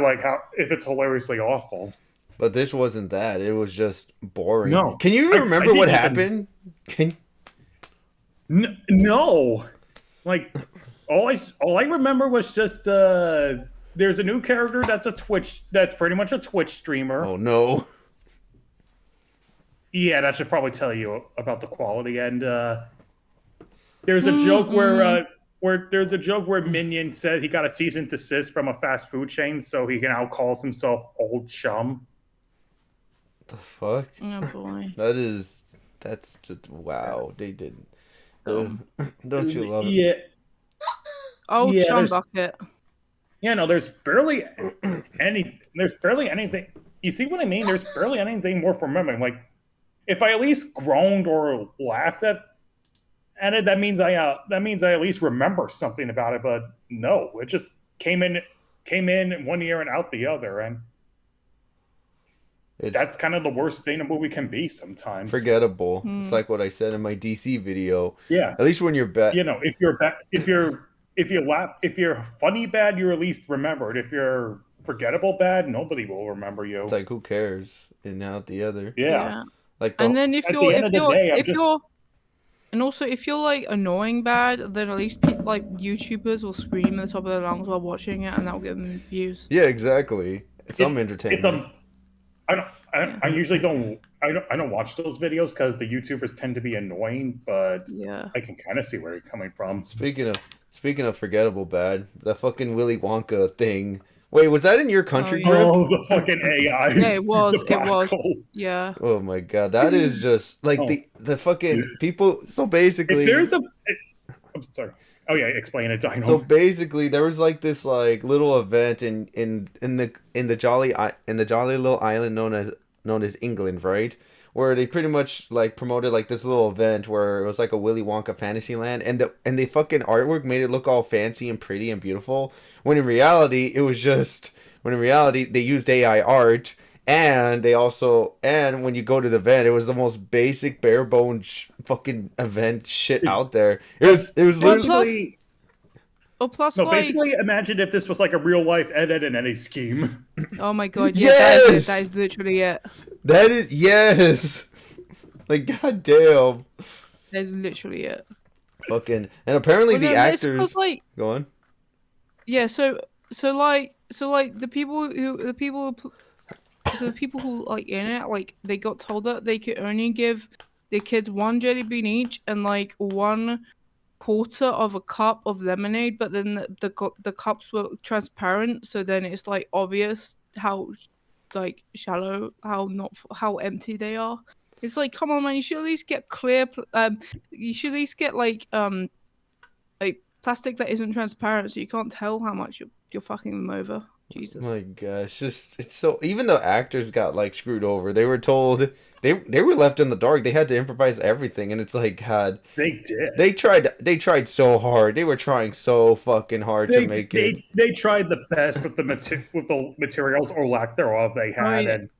like how if it's hilariously awful. But this wasn't that. It was just boring. No. Can you I remember what didn't happened? No, like all I remember was just there's a new character that's pretty much a Twitch streamer. Oh no. Yeah, that should probably tell you about the quality. And there's a joke where Minion said he got a cease and desist from a fast food chain, so he now calls himself Old Chum. the fuck? Oh boy. That's just wow. They didn't. Um, Don't you love it? Yeah, oh, yeah. Sean Bucket. No, there's barely any. There's barely anything. You see what I mean? There's barely anything worth remembering. Like, if I at least groaned or laughed at it, that means I at least remember something about it. But no, it just came in one ear and out the other, and that's kind of the worst thing a movie can be sometimes. Forgettable. It's like what I said in my DC video. Yeah. At least when you're bad. If you're funny bad, you're at least remembered. If you're forgettable bad, nobody will remember you. It's like, who cares? In and out the other. Yeah. Like, And then if you're like annoying bad, then at least like YouTubers will scream at the top of their lungs while watching it, and that'll get them views. Yeah, exactly. It's entertainment. I usually don't watch those videos because the YouTubers tend to be annoying, but yeah, I can kind of see where you're coming from. Speaking of forgettable bad, the fucking Willy Wonka thing. Wait, was that in your country group? Oh, the fucking AI. Yeah, it was. Yeah. Oh my god, that is just like the fucking people. So basically, I'm sorry. Oh yeah, explain it, Dino. So basically, there was like this like little event in the jolly little island known as England, right? Where they pretty much like promoted like this little event where it was like a Willy Wonka Fantasyland, and the fucking artwork made it look all fancy and pretty and beautiful. When in reality, they used AI art. And when you go to the event, it was the most basic, bare bones fucking event shit out there. It was literally. Basically, imagine if this was like a real life Ed and Eddie scheme. Oh my god! Yeah, Yes! that is literally it. That is yes. Like goddamn. That is literally it. Fucking and apparently the actors. Like, go on. Yeah. So the people who like in it, like they got told that they could only give the kids one jelly bean each and like 1/4 of a cup of lemonade, but then the cups were transparent, so then it's like obvious how like shallow, how empty they are. It's like, come on man, you should at least get clear. You should at least get like plastic that isn't transparent, so you can't tell how much you're fucking them over. Jesus. My gosh, it's so even the actors got like screwed over. They were told they were left in the dark. They had to improvise everything, and it's like God. They did. They tried so hard. They were trying so fucking hard to make it. They tried the best with the materials or lack thereof they had, and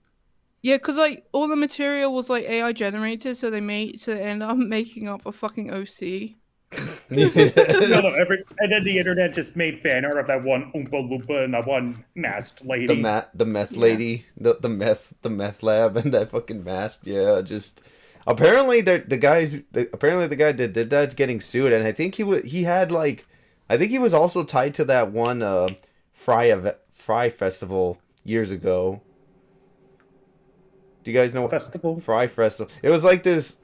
yeah, because like all the material was like AI generated, so they ended up making up a fucking OC. Yes. And then the internet just made fan art of that one Oompa Loompa and that one masked lady. The meth lady, the meth lab, and that fucking mask. Yeah, just apparently the guy that did that's getting sued, and I think he was also tied to that one Fry festival years ago. Do you guys know festival? Fry Festival? It was like this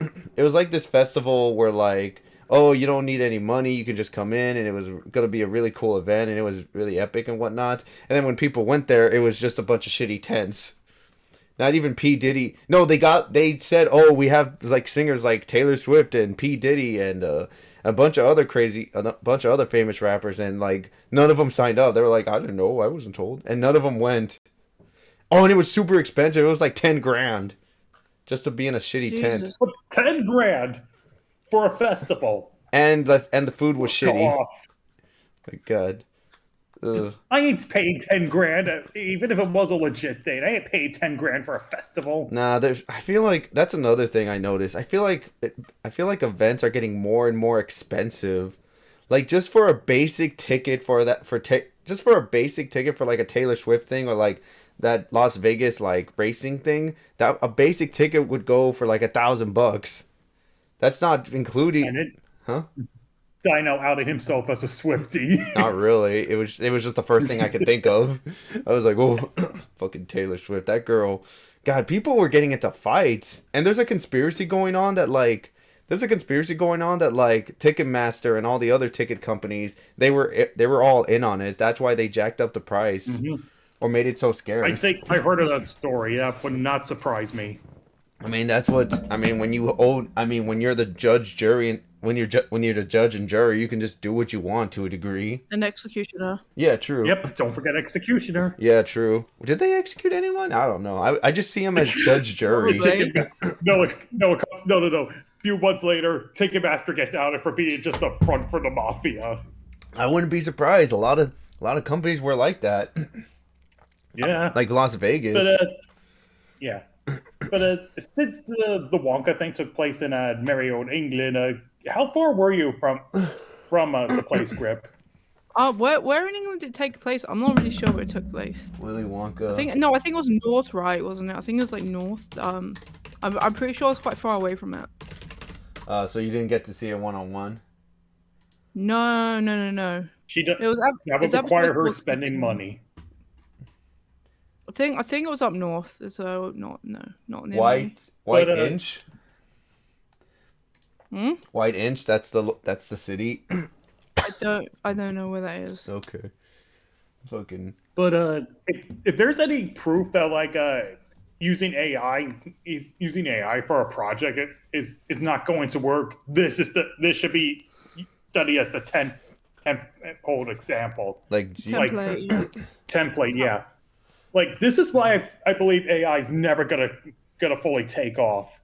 festival where like, oh, you don't need any money, you can just come in, and it was gonna be a really cool event, and it was really epic and whatnot. And then when people went there, it was just a bunch of shitty tents. Not even P. Diddy. No, they said, oh, we have like singers like Taylor Swift and P. Diddy and a bunch of other famous rappers, and like none of them signed up. They were like, I didn't know, I wasn't told, and none of them went. Oh, and it was super expensive. It was like $10,000 just to be in a shitty tent. $10,000 for a festival, and the food was shitty. My God, ugh. I ain't paying $10,000, even if it was a legit thing. I ain't paid $10,000 for a festival. Nah, I feel like that's another thing I noticed. I feel like events are getting more and more expensive. Like just for a basic ticket for like a Taylor Swift thing or like that Las Vegas like racing thing, that a basic ticket would go for like $1,000. That's not including, huh? Dino outed himself as a Swiftie. Not really. It was just the first thing I could think of. I was like, oh, fucking Taylor Swift, that girl. God, people were getting into fights, and there's a conspiracy going on that Ticketmaster and all the other ticket companies, they were all in on it. That's why they jacked up the price. Mm-hmm. or made it so scary. I think I heard of that story. That would not surprise me. I mean, that's what I mean when when you're the judge, jury, and when you're the judge and jury, you can just do what you want to a degree. An executioner. Yeah, true. Yep, don't forget executioner. Yeah, true. Did they execute anyone? I don't know. I just see him as judge, jury. No. A few months later, Ticketmaster gets outed for being just a front for the mafia. I wouldn't be surprised. A lot of companies were like that. Yeah, Like Las Vegas. but yeah. But since the Wonka thing took place in Marion, England, how far were you from the place, Grip? Where in England did it take place? I'm not really sure where it took place. Willy Wonka. I think it was north, right? Wasn't it? I think it was like north. I'm pretty sure I was quite far away from it. So you didn't get to see it one-on-one? No. That It would require her spending money. I think it was up north. So not near White But, Inch. me. White Inch. That's the city. I don't know where that is. Okay. Fucking. But if there's any proof that using AI for a project is not going to work, this should be studied as the template example. Template, yeah. Like, this is why I believe AI is never gonna fully take off.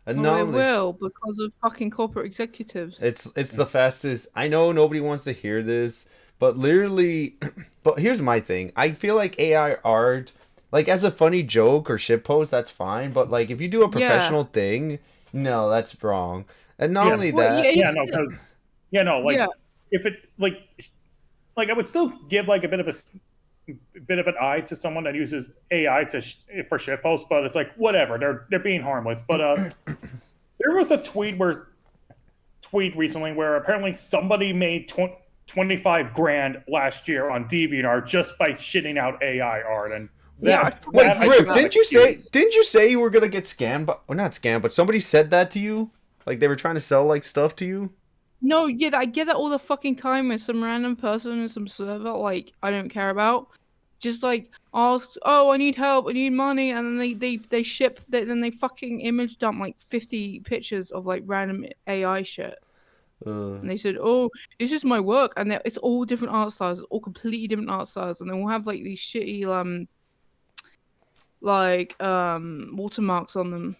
And Well, it will because of fucking corporate executives. It's the fastest. I know nobody wants to hear this, but literally, but here's my thing. I feel like AI art, like as a funny joke or shitpost, that's fine. But like if you do a professional thing, no, that's wrong. And not only that, if it like I would still give like a bit of an eye to someone that uses AI for shitposts, but it's like whatever, they're being harmless. But there was a tweet recently where apparently somebody made 25 grand last year on DeviantArt just by shitting out AI art. And wait, Grip, didn't you say you were gonna get scammed? Or not scammed, but somebody said that to you, like they were trying to sell like stuff to you. No, yeah, I get that all the fucking time with some random person in some server, like, I don't care about. Just, like, asks, oh, I need help, I need money, and then then they fucking image dump, like, 50 pictures of, like, random AI shit. And they said, oh, it's just my work, and it's all different art styles, all completely different art styles, and they will have, like, these shitty, watermarks on them.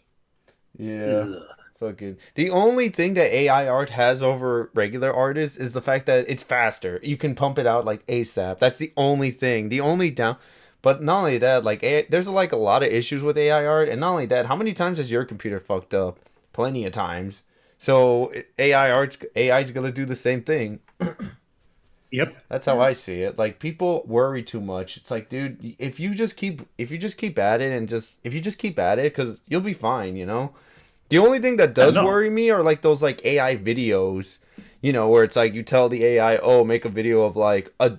Yeah. Ugh. Fucking. The only thing that AI art has over regular artists is the fact that it's faster. You can pump it out like ASAP. That's the only thing. The only down. But not only that, like there's like a lot of issues with AI art, and not only that, how many times has your computer fucked up? Plenty of times. So AI's gonna do the same thing. Yep. That's how I see it. Like people worry too much. It's like, dude, if you just keep at it because you'll be fine, you know. The only thing that does worry me are like those like AI videos, you know, where it's like you tell the AI, oh, make a video of like a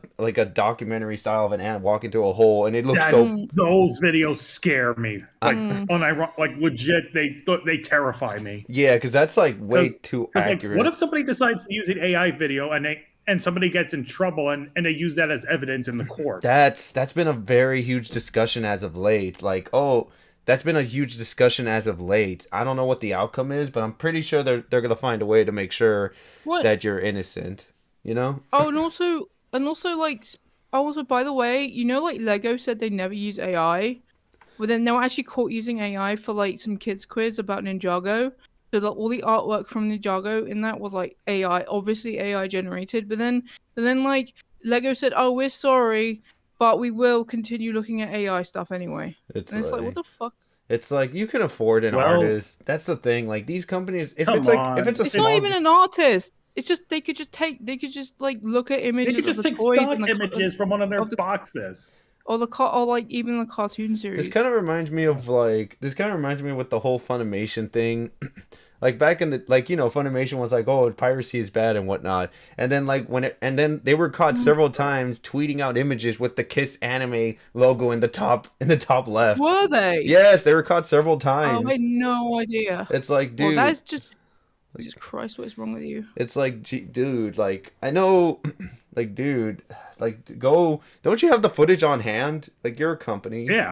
documentary style of an ant walking through a hole, and it looks those videos scare me. Like legit, they terrify me. Yeah, because that's like way too accurate. Like, what if somebody decides to use an AI video and somebody gets in trouble and they use that as evidence in the court? That's been a very huge discussion as of late. Like, that's been a huge discussion as of late. I don't know what the outcome is, but I'm pretty sure they're gonna find a way to make sure that you're innocent. You know? Oh, and also, by the way, you know, like Lego said they never use AI, but then they were actually caught using AI for like some kids quiz about Ninjago. So like all the artwork from Ninjago in that was like AI, obviously AI generated. But then like Lego said, oh, we're sorry, but we will continue looking at AI stuff anyway. It's like, what the fuck? It's like you can afford an artist. That's the thing. Like these companies, if it's it's not even an artist. It's just they could just like look at images. They could just take stock images from one of their boxes. Or like even the cartoon series. This kind of reminds me with the whole Funimation thing. Like back in the Funimation was like, oh, piracy is bad and whatnot, and then then they were caught several times tweeting out images with the Kiss Anime logo in the top left. Were they? Yes, they were caught several times. Oh, I had no idea. It's like, dude, that's just Jesus Christ, what is wrong with you? It's like, dude, like I know, like, dude, Like, go. Don't you have the footage on hand? Like, you're a company. Yeah,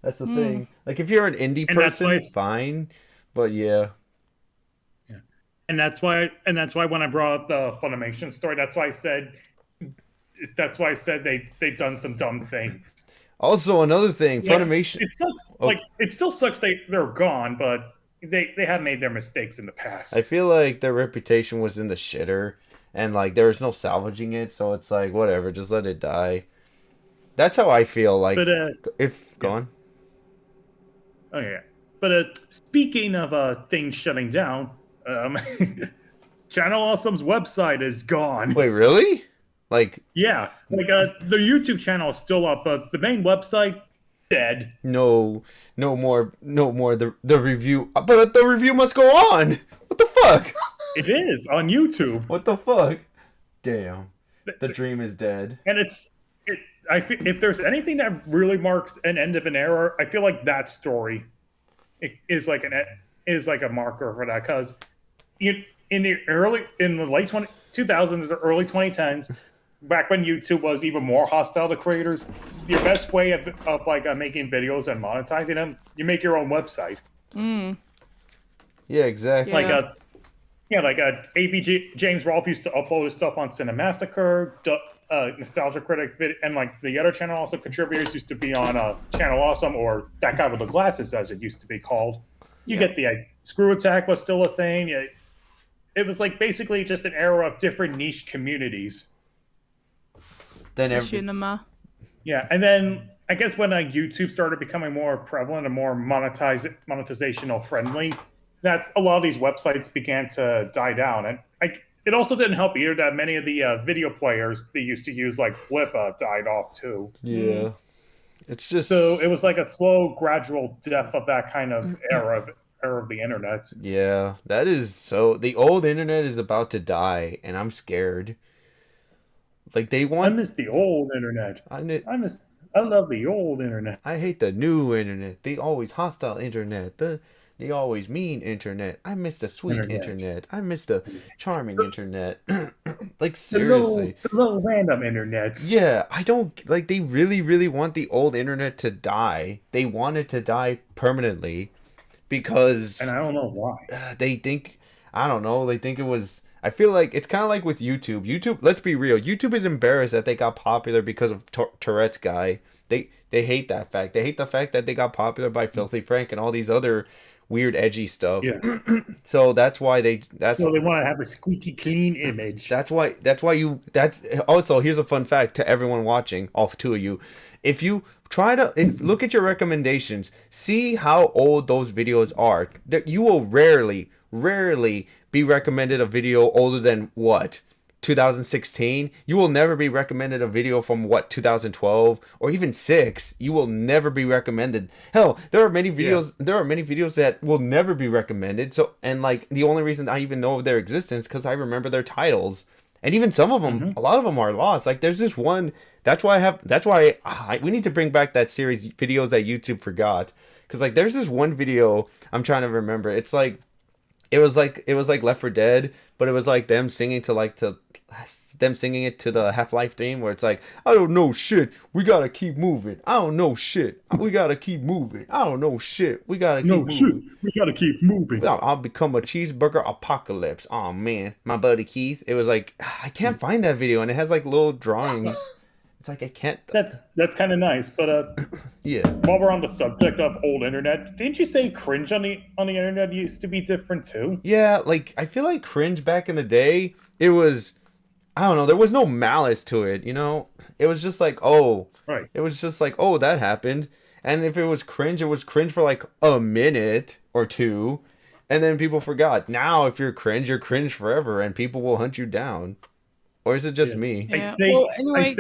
That's the thing. Like, if you're an indie And that's why person, fine. But yeah. and that's why when I brought up the Funimation story, that's why I said they done some dumb things. Also, another thing, Like, Funimation. it sucks. Oh. Like, it still sucks they're gone, but they have made their mistakes in the past. I feel like their reputation was in the shitter, and like there was no salvaging it, so it's like whatever, just let it die. That's how I feel. Like, But if go on. oh yeah. But speaking of things shutting down, Channel Awesome's website is gone. Wait, really? Like, Yeah, like the YouTube channel is still up, but the main website dead. no more. The review, but the review must go on. What the fuck? It is on YouTube, What the fuck? Damn, the dream is dead. and if there's anything that really marks an end of an era, I feel like that story is like a marker for that, because in the late 2000s, the early 2010s, back when YouTube was even more hostile to creators, your best way of making videos and monetizing them, you make your own website. Yeah, exactly. Yeah. Like AVG James Rolfe used to upload his stuff on Cinemassacre, Nostalgia Critic, and like the other channel also contributors used to be on Channel Awesome, or That Guy with the Glasses, as it used to be called. You get the Screw Attack was still a thing. It was like basically just an era of different niche communities. Then Machinima. Yeah, and then I guess when YouTube started becoming more prevalent and more monetizational friendly, that a lot of these websites began to die down. And it also didn't help either that many of the video players they used to use, like Flip, died off too. yeah, it's just So it was like a slow, gradual death of that kind of era of the internet. yeah. That is so. The old internet is about to die, and I'm scared. Like they I want. miss the old internet. I love the old internet. I hate the new internet. The always hostile internet. The always mean internet. I miss the sweet internet. I miss the charming internet. Like, seriously. The little random internet. Yeah, I don't like. They really, really want the old internet to die. They want it to die permanently because And I don't know why. they think, I don't know. They think it was. I feel like it's kind of like with YouTube. YouTube, let's be real. YouTube is embarrassed that they got popular because of Tourette's guy. They hate that fact. They hate the fact that they got popular by Filthy Frank and all these other weird edgy stuff. Yeah. So that's why they want to have a squeaky clean image. that's also, here's a fun fact to everyone watching, all two of you. If you look at your recommendations, see how old those videos are. That you will rarely be recommended a video older than what? 2016. You will never be recommended a video from what, 2012 or even 6. You will never be recommended. Hell, there are many videos that will never be recommended. So, and like the only reason I even know of their existence because I remember their titles. And even some of them, a lot of them are lost. Like there's this one. That's why we need to bring back that series videos that YouTube forgot. Because like there's this one video I'm trying to remember. It's like it was like Left 4 Dead, but it was like them singing it to the Half-Life theme, where it's like, I don't know shit, we gotta keep moving. I don't know shit, we gotta keep moving. I don't know shit, we gotta keep moving. We gotta keep moving. I'll become a cheeseburger apocalypse. Oh man, my buddy Keith. It was like, I can't find that video, and it has like little drawings. It's like I can't. That's kind of nice, but Yeah. while we're on the subject of old internet, didn't you say cringe on the internet used to be different too? Yeah, like I feel like cringe back in the day, it was, I don't know, there was no malice to it, you know? It was just like, oh, Right. It was just like, oh, that happened. And if it was cringe for like a minute or two, and then people forgot. Now, if you're cringe forever, and people will hunt you down. Or is it just me? Yeah. I think. Well, anyway, I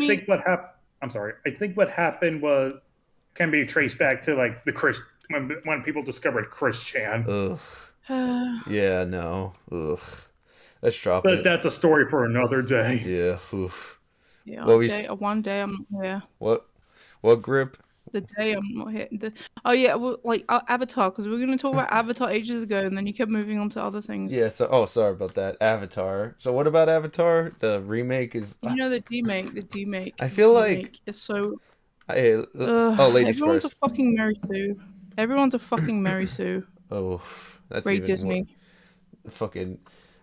think what happened. I'm sorry. I think what happened can be traced back to like the Chris when people discovered Chris Chan. Ugh. Yeah. No. Ugh. Let's drop But it. that's a story for another day. Yeah. Oof. Yeah, Well, one day I'm yeah. What grip? The day I'm not hitting the. Oh yeah, well, like Avatar, because we were gonna talk about Avatar ages ago, and then you kept moving on to other things. Yeah. So, oh, sorry about that. Avatar. So, what about Avatar? The remake is. You know the demake, I feel the like demake is so. I. Oh, ladies Everyone's a first. fucking Mary Sue. Everyone's a fucking Mary Sue. Oh, that's Great even more. Disney. Fucking.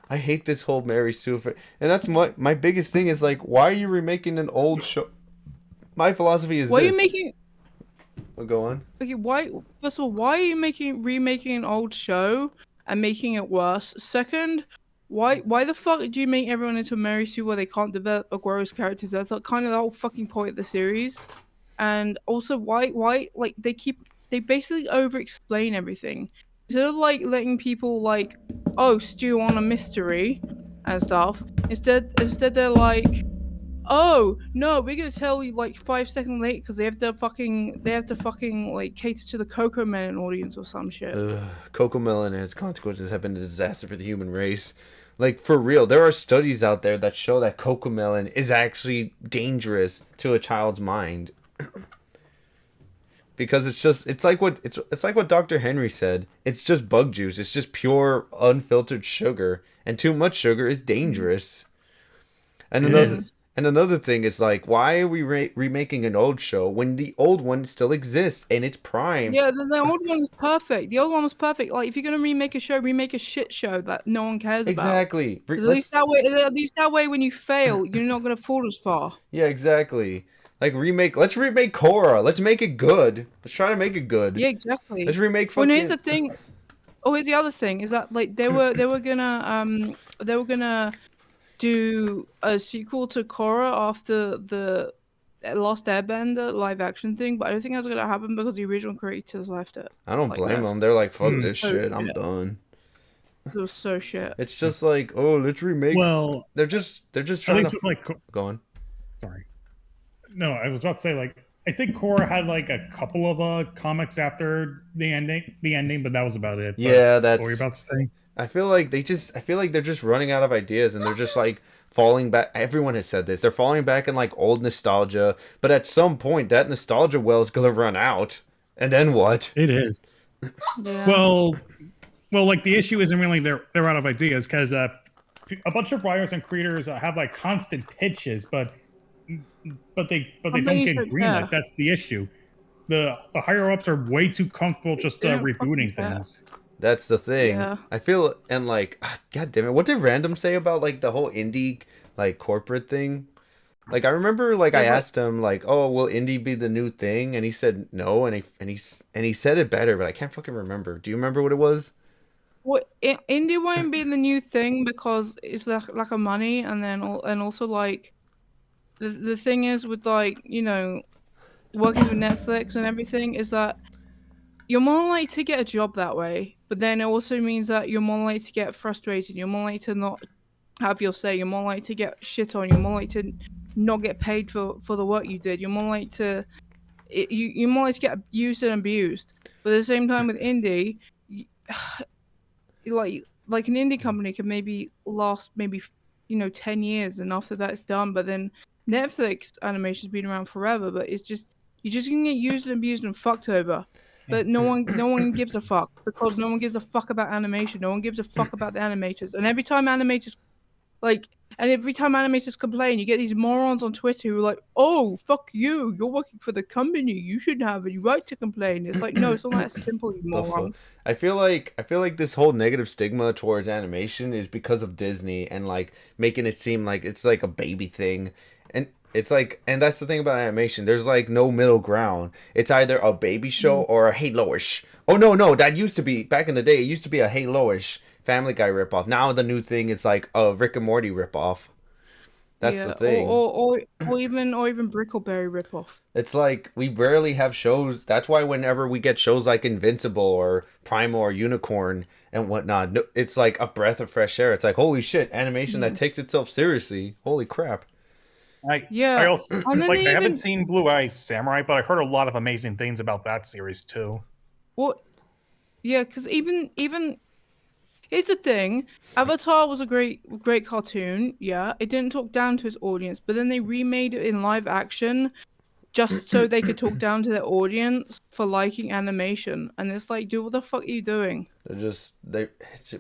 I hate this whole Mary Sue. And that's my biggest thing is like, why are you remaking an old show? My philosophy is Why are this. you making? Oh, go on. Okay, why? First of all, why are you remaking an old show and making it worse? Second, why the fuck do you make everyone into a Mary Sue where they can't develop or grow as characters? That's like kind of the whole fucking point of the series. And also, why like they basically over explain everything instead of like letting people like stew on a mystery and stuff. Instead they're like, oh no, we're gonna tell you like 5 seconds late because they have to fucking like cater to the Coco Melon audience or some shit. Coco Melon and its consequences have been a disaster for the human race. Like, for real, there are studies out there that show that Coco Melon is actually dangerous to a child's mind. Because it's like what DrXHenry said. It's just bug juice. It's just pure unfiltered sugar, and too much sugar is dangerous. And another thing is like, why are we remaking an old show when the old one still exists in its prime? Yeah, the old one was perfect. The old one was perfect. Like if you're gonna remake a show, remake a shit show that no one cares about. Exactly. 'Cause at least that way, when you fail, you're not gonna fall as far. Yeah, exactly. Like let's remake Korra. Let's make it good. Let's try to make it good. Yeah, exactly. Let's remake Well, fucking. here's the thing. Oh, here's the other thing is that like they were gonna do a sequel to Korra after the Lost Airbender live action thing, but I don't think that's gonna happen because the original creators left it. I don't Like, blame left. them. They're like, fuck this So shit. I'm shit. done. It was so shit. It's just like, oh, let's remake. Well, they're just at trying least to with like, go on. sorry. No, I was about to say like I think Korra had like a couple of comics after the ending, but that was about it. But Yeah, what were you about to say? I feel like they're just running out of ideas, and they're just like falling back. Everyone has said this. They're falling back in like old nostalgia, but at some point that nostalgia well is gonna run out, and then what? It is. Yeah. Well, like the issue isn't really they're out of ideas because a bunch of writers and creators have like constant pitches, but they don't get greenlit. That's the issue. The higher ups are way too comfortable just rebooting things. That's the thing. Yeah. I feel, and like, god damn it, what did Random say about like the whole indie like corporate thing? Like I remember, like I asked him, like, "Oh, will indie be the new thing?" And he said no, and he said it better, but I can't fucking remember. Do you remember what it was? Well, indie won't be the new thing because it's like a money, and then and also like the thing is with like working with Netflix and everything is that you're more likely to get a job that way, but then it also means that you're more likely to get frustrated. You're more likely to not have your say. You're more likely to get shit on. You're more likely to not get paid for the work you did. You're more likely to you're more likely to get used and abused. But at the same time with indie, like an indie company can maybe last 10 years, and after that it's done. But then Netflix animation's been around forever, but it's just you're just gonna get used and abused and fucked over. But no one gives a fuck because no one gives a fuck about animation. No one gives a fuck about the animators. And every time animators complain, you get these morons on Twitter who are like, "Oh, fuck you! You're working for the company. You shouldn't have any right to complain." It's like, no, it's not that simple, you moron. I feel like this whole negative stigma towards animation is because of Disney and like making it seem like it's like a baby thing. And it's like, and that's the thing about animation. There's like no middle ground. It's either a baby show or a Halo-ish. Oh no, that used to be back in the day. It used to be a Halo-ish Family Guy ripoff. Now the new thing is like a Rick and Morty ripoff. That's the thing. Or even Brickleberry ripoff. It's like we rarely have shows. That's why whenever we get shows like Invincible or Primal or Unicorn and whatnot, it's like a breath of fresh air. It's like, holy shit, animation that takes itself seriously. Holy crap. I also I haven't seen Blue Eye Samurai, but I heard a lot of amazing things about that series too. Well, yeah, because even here's the thing: Avatar was a great cartoon. Yeah, it didn't talk down to its audience, but then they remade it in live action just so they could talk down to their audience for liking animation, and it's like, dude, what the fuck are you doing? They're just they.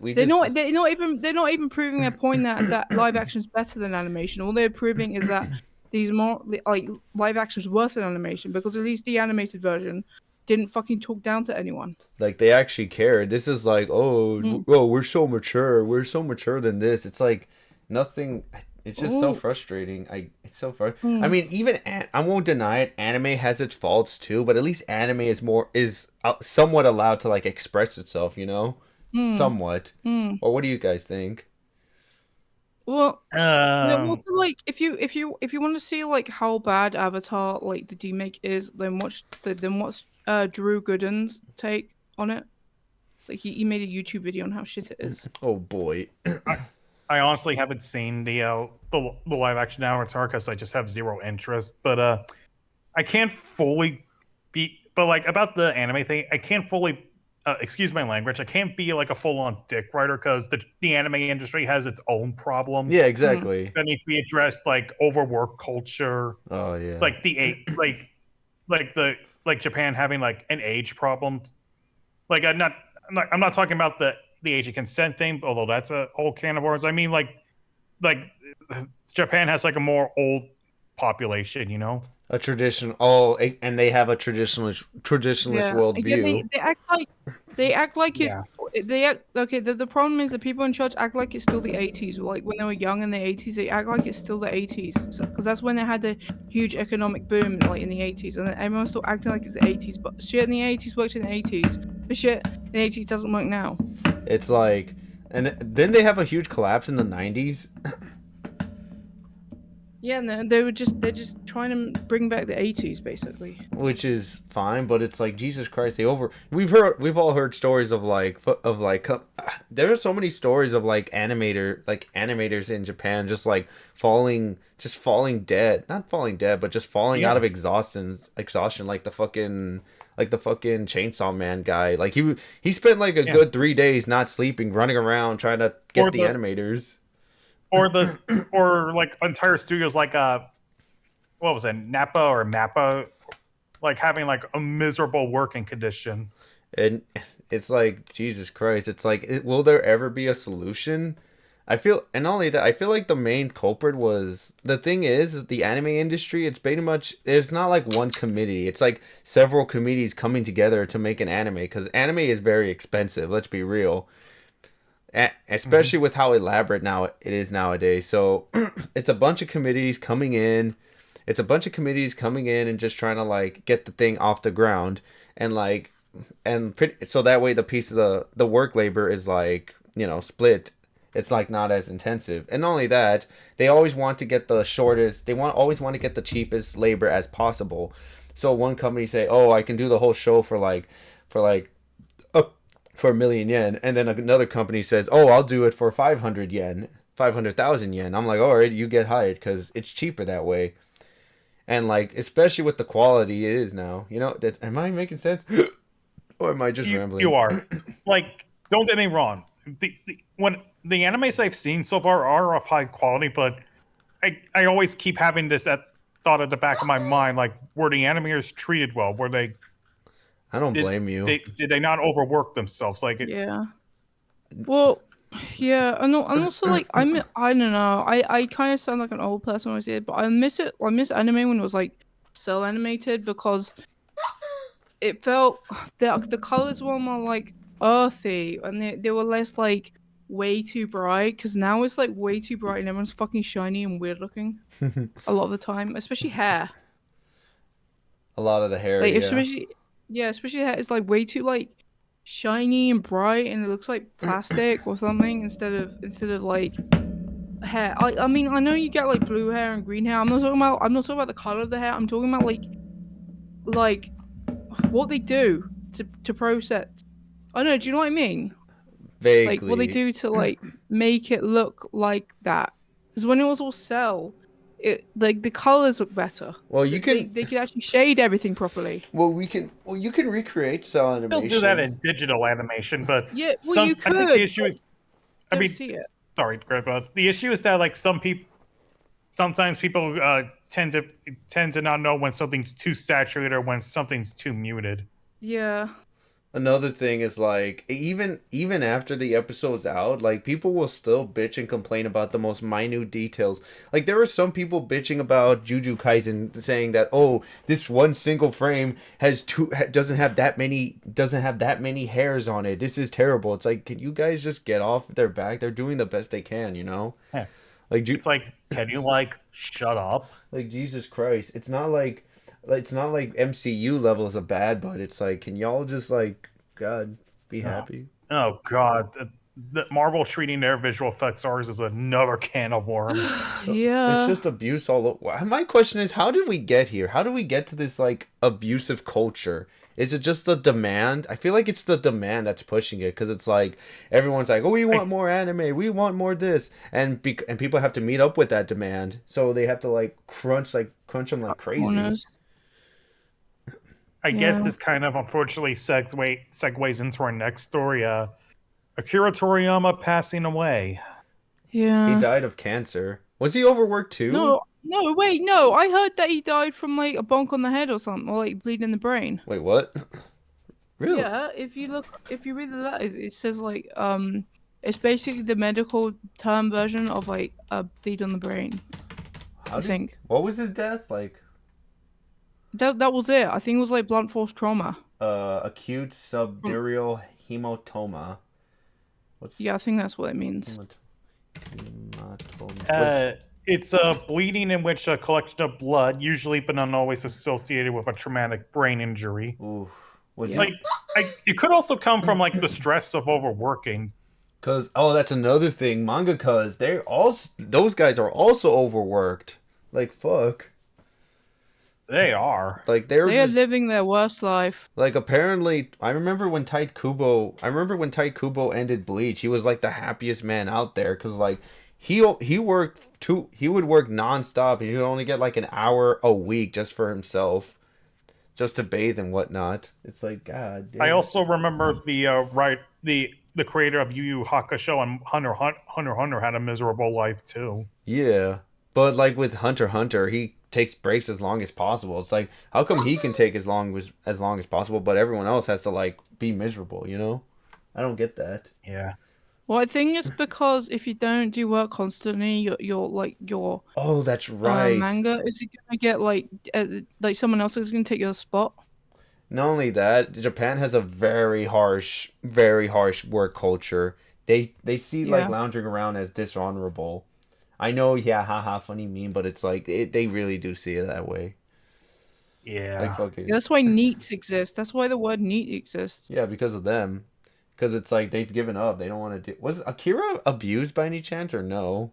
We They're just not. They're not even proving their point that live action's better than animation. All they're proving is that these more like live action's worse than animation because at least the animated version didn't fucking talk down to anyone. like they actually cared. This is like, oh, we're so mature. We're so mature than this. It's like nothing. It's just so frustrating. It's so frustrating. I mean, even I won't deny it. Anime has its faults too, but at least anime is somewhat allowed to like express itself. You know, somewhat. Or what do you guys think? Well, also, like if you want to see like how bad Avatar like the remake is, then watch Drew Gooden's take on it. Like he made a YouTube video on how shit it is. Oh boy. I honestly haven't seen the live action Avatar because I just have zero interest. But I can't fully But like about the anime thing, I can't fully. Excuse my language. I can't be like a full-on dick writer because the anime industry has its own problems. Yeah, exactly. That need to be addressed, like overwork culture. Oh yeah. Like like Japan having like an age problem. Like I'm not talking about the age of consent thing, although that's a whole can of worms. I mean like Japan has like a more old population, you know. A tradition, and they have a traditionalist worldview. They act like it's okay. The problem is the people in charge act like it's still the 80s. Like when they were young in the 80s, they act like it's still the 80s because that's when they had the huge economic boom, like in the 80s, and then everyone's still acting like it's the 80s. But shit in the 80s worked in the 80s, but shit in the 80s doesn't work now. It's like, and then they have a huge collapse in the 90s. Yeah, and they're just trying to bring back the 80s basically. Which is fine, but it's like Jesus Christ, we've all heard stories of there are so many stories of animators in Japan just like falling dead, not falling dead, but just falling out of exhaustion like the fucking Chainsaw Man guy. Like he spent like a good 3 days not sleeping, running around trying to get the animators. Or like entire studios like what was it, Napa or Mappa, like having like a miserable working condition. And it's like Jesus Christ. It's like, will there ever be a solution? And not only that, I feel like the main culprit was the thing is the anime industry. It's pretty much it's not like one committee. It's like several committees coming together to make an anime because anime is very expensive. Let's be real. Especially with how elaborate now it is nowadays. So it's a bunch of committees coming in. And just trying to like get the thing off the ground so that way the piece of the work labor is like, you know, split. It's like not as intensive. And not only that, they always want to get the shortest. Always want to get the cheapest labor as possible. So one company say, "Oh, I can do the whole show for 1,000,000 yen," and then another company says, "Oh, I'll do it for 500,000 yen." I'm like, "All right, you get hired because it's cheaper that way." And like, especially with the quality it is now, you know. Am I making sense, or am I just rambling? You are. Like, don't get me wrong. When the animes I've seen so far are of high quality, but I always keep having this thought at the back of my mind, like, were the animators treated well? Were they? I don't blame you. Did they not overwork themselves? Yeah. Well, yeah, and also like I don't know. I kind of sound like an old person when I say it, but I miss it. I miss anime when it was like cell animated because it felt the colors were more like earthy and they were less like way too bright. Because now it's like way too bright and everyone's fucking shiny and weird looking a lot of the time, especially hair. A lot of the hair, like, especially the hair is like way too like shiny and bright and it looks like plastic or something instead of like hair. I mean, I know you get like blue hair and green hair. I'm not talking about the color of the hair. I'm talking about like what they do to process. I don't know, do you know what I mean? Vaguely. Like what they do to like make it look like that. Because when it was all cell, it like the colors look better. Well, they could actually shade everything properly. Well, you can recreate cell animation. They'll do that in digital animation, but yeah, well, you could. I think the issue is, see it. Sorry, Grandpa. The issue is that like some people, sometimes people tend to not know when something's too saturated or when something's too muted. Yeah. Another thing is like even after the episode's out, like people will still bitch and complain about the most minute details. Like there are some people bitching about Jujutsu Kaisen saying that this one single frame doesn't have that many hairs on it. This is terrible. It's like, can you guys just get off their back? They're doing the best they can, you know? Yeah. Like it's like, can you shut up? Like Jesus Christ. It's not like MCU levels of bad, but it's like, can y'all just God be happy? Oh God, the Marvel treating their visual effects artists is another can of worms. Yeah, it's just abuse all over. My question is, how did we get here? How do we get to this abusive culture? Is it just the demand? I feel like it's the demand that's pushing it, because it's like everyone's like, we want more anime, we want more this, and people have to meet up with that demand, so they have to crunch them like crazy. I guess this kind of unfortunately segues into our next story. Akira Toriyama passing away. Yeah. He died of cancer. Was he overworked too? No, wait, no. I heard that he died from a bonk on the head or something, or bleeding in the brain. Wait, what? Really? Yeah, if you read the letter, it says it's basically the medical term version of a bleed on the brain. I think. What was his death like? That was it. I think it was blunt force trauma. Acute subdural hematoma. Yeah, I think that's what it means. Hematoma. It's a bleeding in which a collection of blood, usually but not always associated with a traumatic brain injury. Ooh. It could also come from the stress of overworking. Cause that's another thing. Mangakas, those guys are also overworked. Fuck. They are. They are living their worst life. Apparently, I remember when Tite Kubo ended Bleach, he was the happiest man out there, cuz he would work nonstop, and he would only get an hour a week just for himself, just to bathe and whatnot. It's God damn. I also remember the creator of Yu Yu Hakusho and Hunter had a miserable life too. Yeah, but with Hunter x Hunter, he takes breaks as long as possible. It's how come he can take as long as possible, but everyone else has to be miserable, you know? I don't get that. Yeah. Well, I think it's because if you don't do work constantly, your oh, that's right. Manga is gonna get someone else is gonna take your spot. Not only that, Japan has a very harsh work culture. They see lounging around as dishonorable. I know, haha, funny meme, but it's they really do see it that way. Yeah. That's why NEETs exist. That's why the word NEET exists. Yeah, because of them. Because it's they've given up. They don't want to do. Was Akira abused by any chance or no?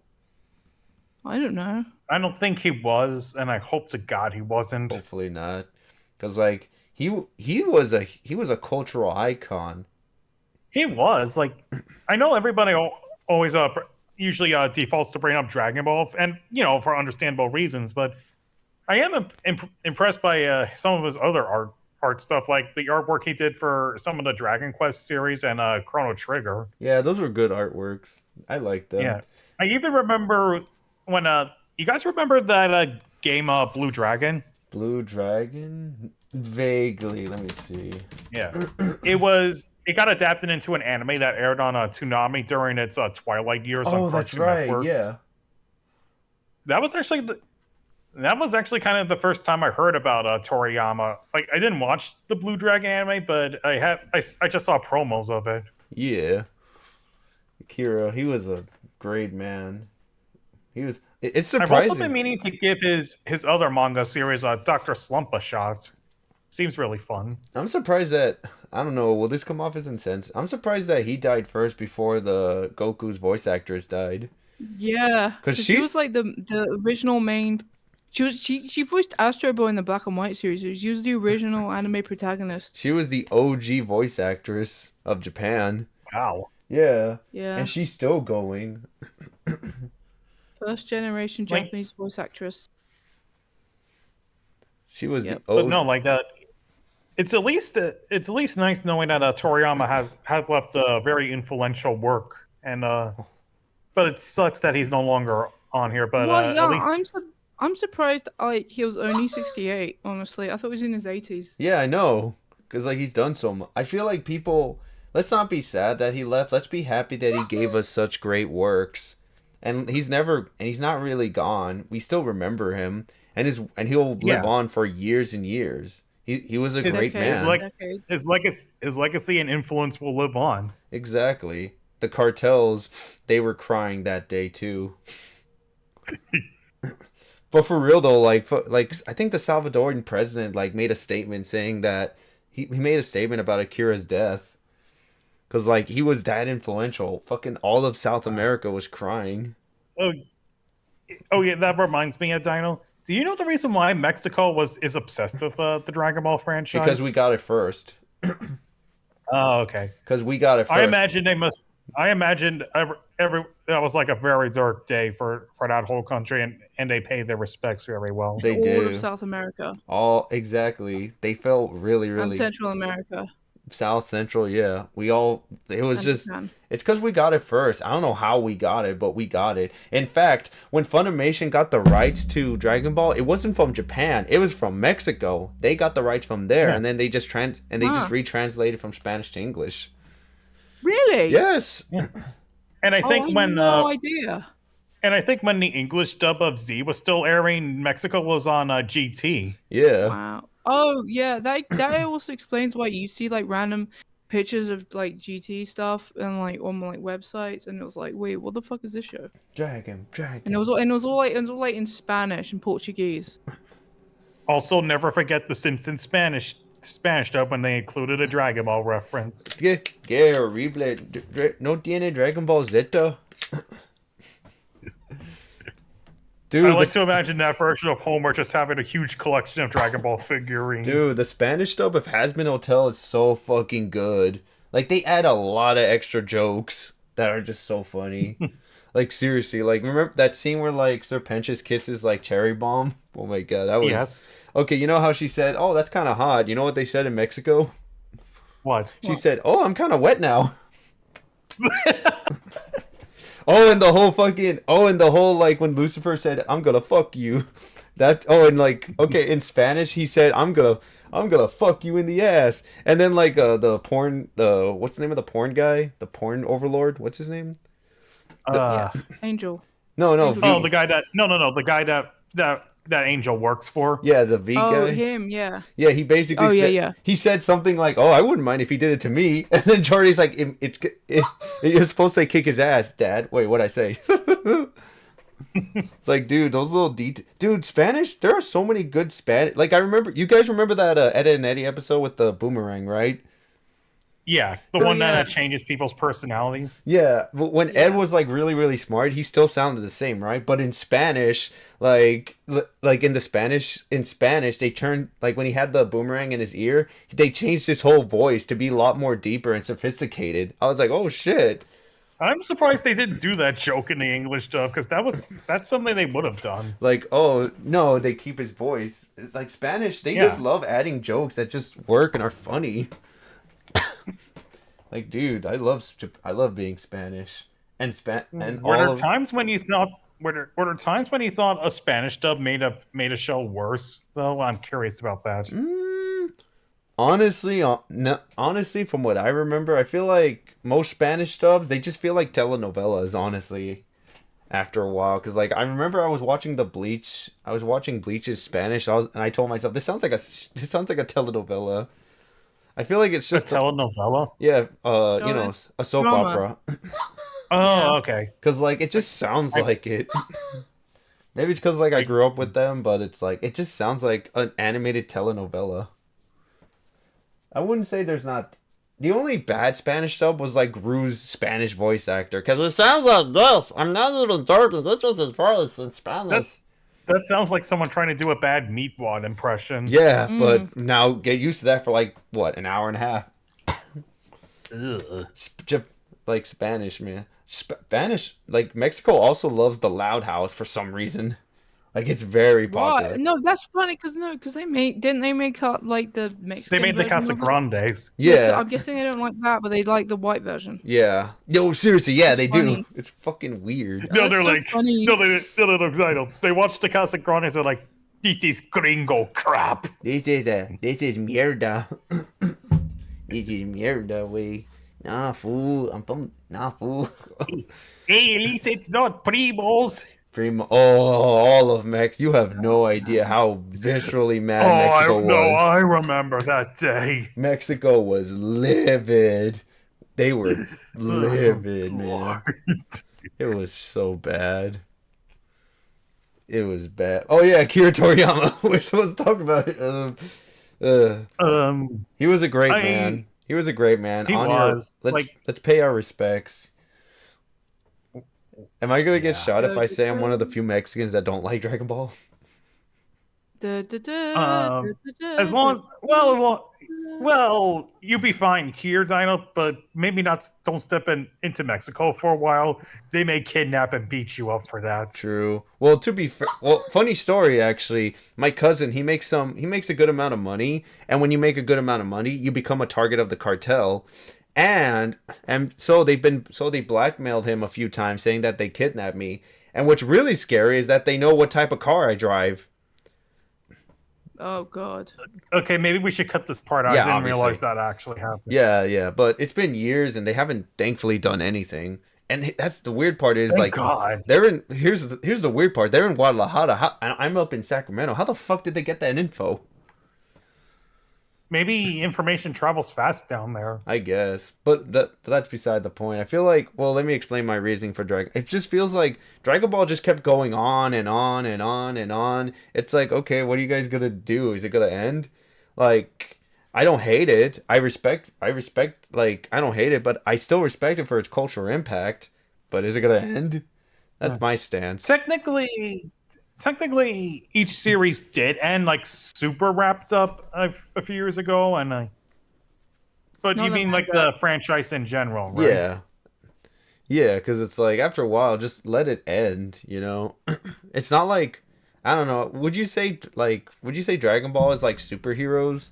I don't know. I don't think he was, and I hope to God he wasn't. Hopefully not. Because he was a cultural icon. He was I know everybody always usually defaults to bring up Dragon Ball, and for understandable reasons, but I am impressed by some of his other art stuff, like the artwork he did for some of the Dragon Quest series and Chrono Trigger. Yeah, those were good artworks. I like them. Yeah, I even remember when you guys remember that game Blue Dragon? Blue Dragon? Vaguely, let me see. Yeah, it got adapted into an anime that aired on Toonami during its twilight years on Cartoon that's right. Network. Yeah, that was actually kind of the first time I heard about Toriyama. I didn't watch the Blue Dragon anime, but I just saw promos of it. Yeah, Akira, he was a great man. It's surprising. I've also been meaning to give his other manga series, Dr. Slump, a shot. Seems really fun. I'm surprised that, I don't know, will this come off as insensitive? I'm surprised that he died first before the Goku's voice actress died. Yeah, because she was the original main. She voiced Astro Boy in the Black and White series. She was the original anime protagonist. She was the OG voice actress of Japan. Wow. Yeah. Yeah. And she's still going. First generation Japanese voice actress. She was the But no, it's at least nice knowing that Toriyama has left a very influential work, and but it sucks that he's no longer on here, but Well, yeah, at least I'm surprised. Like he was only 68. Honestly, I thought he was in his 80s. Yeah, I know. Because, like, he's done so much. I feel like people... Let's not be sad that he left. Let's be happy that he gave us such great works. And he's not really gone. We still remember him. And he'll live on for years and years. He was a great man. His legacy and influence will live on. Exactly. The cartels, they were crying that day, too. But for real though, like I think the Salvadoran president like made a statement saying that he made a statement about Akira's death, because like he was that influential. Fucking all of South America was crying. Oh yeah, that reminds me of Dino. Do you know the reason why Mexico is obsessed with the Dragon Ball franchise? Because we got it first. Oh, okay. Because we got it first. I imagined every that was like a very dark day for that whole country, and they paid their respects very well. They all do. Of South America. All exactly. They felt really. And Central America. South Central, yeah. It was just, Japan. it's because we got it first. I don't know how we got it, but we got it. In fact, when Funimation got the rights to Dragon Ball, it wasn't from Japan. It was from Mexico. They got the rights from there, and then they just just retranslated from Spanish to English. Really? Yes. Yeah. And I think no idea. And I think when the English dub of Z was still airing, Mexico was on GT. Yeah. Wow. Oh yeah, that also explains why you see like random pictures of like GT stuff and like on like websites, and it was like, wait, what the fuck is this show? Dragon. And it was all like in Spanish and Portuguese. Also, never forget the Simpsons Spanish dub when they included a Dragon Ball reference. Que horrible. No tiene Dragon Ball Z. Dude, I like to imagine that version of Homer just having a huge collection of Dragon Ball figurines. Dude, the Spanish dub of Hazbin Hotel is so fucking good. Like, they add a lot of extra jokes that are just so funny. Like, seriously, like, remember that scene where, like, Sir Pentious kisses, like, Cherry Bomb? Oh my god, that was... Yes. Okay, you know how she said, oh, that's kind of hot. You know what they said in Mexico? What? She said, oh, I'm kind of wet now. and the whole, like, when Lucifer said, I'm gonna fuck you. In Spanish, he said, I'm gonna fuck you in the ass. And then, like, what's the name of the porn guy? The porn overlord? What's his name? Angel. No. Angel. The guy that Angel works for. Yeah, the V guy. Oh, him, yeah. Yeah, he basically said, he said something like, oh, I wouldn't mind if he did it to me. And then Jordy's like, you're supposed to say kick his ass, Dad. Wait, what'd I say? It's like, dude, those little dude, Spanish, there are so many good Spanish. Like, you guys remember that Ed and Eddie episode with the boomerang, right? Yeah, the one that changes people's personalities. Yeah, but when Ed was like really, really smart, he still sounded the same, right? But in Spanish, like in Spanish, they turned, like when he had the boomerang in his ear, they changed his whole voice to be a lot more deeper and sophisticated. I was like, oh shit. I'm surprised they didn't do that joke in the English dub, because that's something they would have done. Like, oh no, they keep his voice. Like Spanish, they just love adding jokes that just work and are funny. Like, dude, I love being Spanish and were there times when you thought a Spanish dub made a show worse? Though I'm curious about that. Honestly, from what I remember, I feel like most Spanish dubs, they just feel like telenovelas. Honestly, after a while, because like I remember I was watching Bleach's Spanish, and I told myself this sounds like a telenovela. I feel like it's just a telenovela. Yeah, a soap opera. Oh, okay. Because like it just sounds like it. Maybe it's because like I grew up with them, but it's like it just sounds like an animated telenovela. I wouldn't say there's not. The only bad Spanish dub was like Gru's Spanish voice actor, because it sounds like this. I'm not even joking. This was his voice in Spanish. That sounds like someone trying to do a bad Meatwad impression. Yeah, but now get used to that for like, what, an hour and a half? Like Spanish, man. Spanish, like Mexico also loves the Loud House for some reason. Like it's very Why? popular. No, that's funny because didn't they make up like the Mexican They made the version of it? Casagrandes. Yeah, so Yeah. I'm guessing they don't like that, but they like the white version. Yeah. Yo, seriously, yeah, That's they funny. do. It's fucking weird. Oh, No, they're that's so like, funny. no, they watch the Casagrandes. They're like, this is gringo crap. This is mierda. This is mierda, way. Nah, fool. I'm from fool. Hey, at least it's not primos. Primo. Oh, all of Mex. You have no idea how viscerally mad Mexico was. I remember that day. Mexico was livid. They were livid, man. It was so bad. It was bad. Oh yeah, Akira Toriyama. We're supposed to talk about it. He was a great man. He was a great man. He was. Let's pay our respects. Am I gonna get shot if I say I'm one of the few Mexicans that don't like Dragon Ball? As long as well, you'll be fine here, Dino. But maybe not. Don't step into Mexico for a while. They may kidnap and beat you up for that. True. Well, to be fair, funny story actually. My cousin, he makes a good amount of money, and when you make a good amount of money, you become a target of the cartel. And so they blackmailed him a few times, saying that they kidnapped me. And what's really scary is that they know what type of car I drive. Oh God. Okay, maybe we should cut this part out. Yeah, I didn't obviously. realize that actually happened. Yeah, but it's been years, and they haven't thankfully done anything. And that's the weird part is Thank God. they're in. Here's the weird part. They're in Guadalajara. I'm up in Sacramento. How the fuck did they get that info? Maybe information travels fast down there. I guess, but that's beside the point. I feel like, well, let me explain my reasoning for Dragon. It just feels like Dragon Ball just kept going on and on and on and on. It's like, okay, what are you guys gonna do? Is it gonna end? Like, I don't hate it. I respect. Like, I don't hate it, but I still respect it for its cultural impact. But is it gonna end? That's my stance. Technically, each series did end like super wrapped up a few years ago, but you mean like the franchise in general, right? Yeah, because it's like after a while, just let it end. You know, it's not like, I don't know. Would you say Dragon Ball is like superheroes?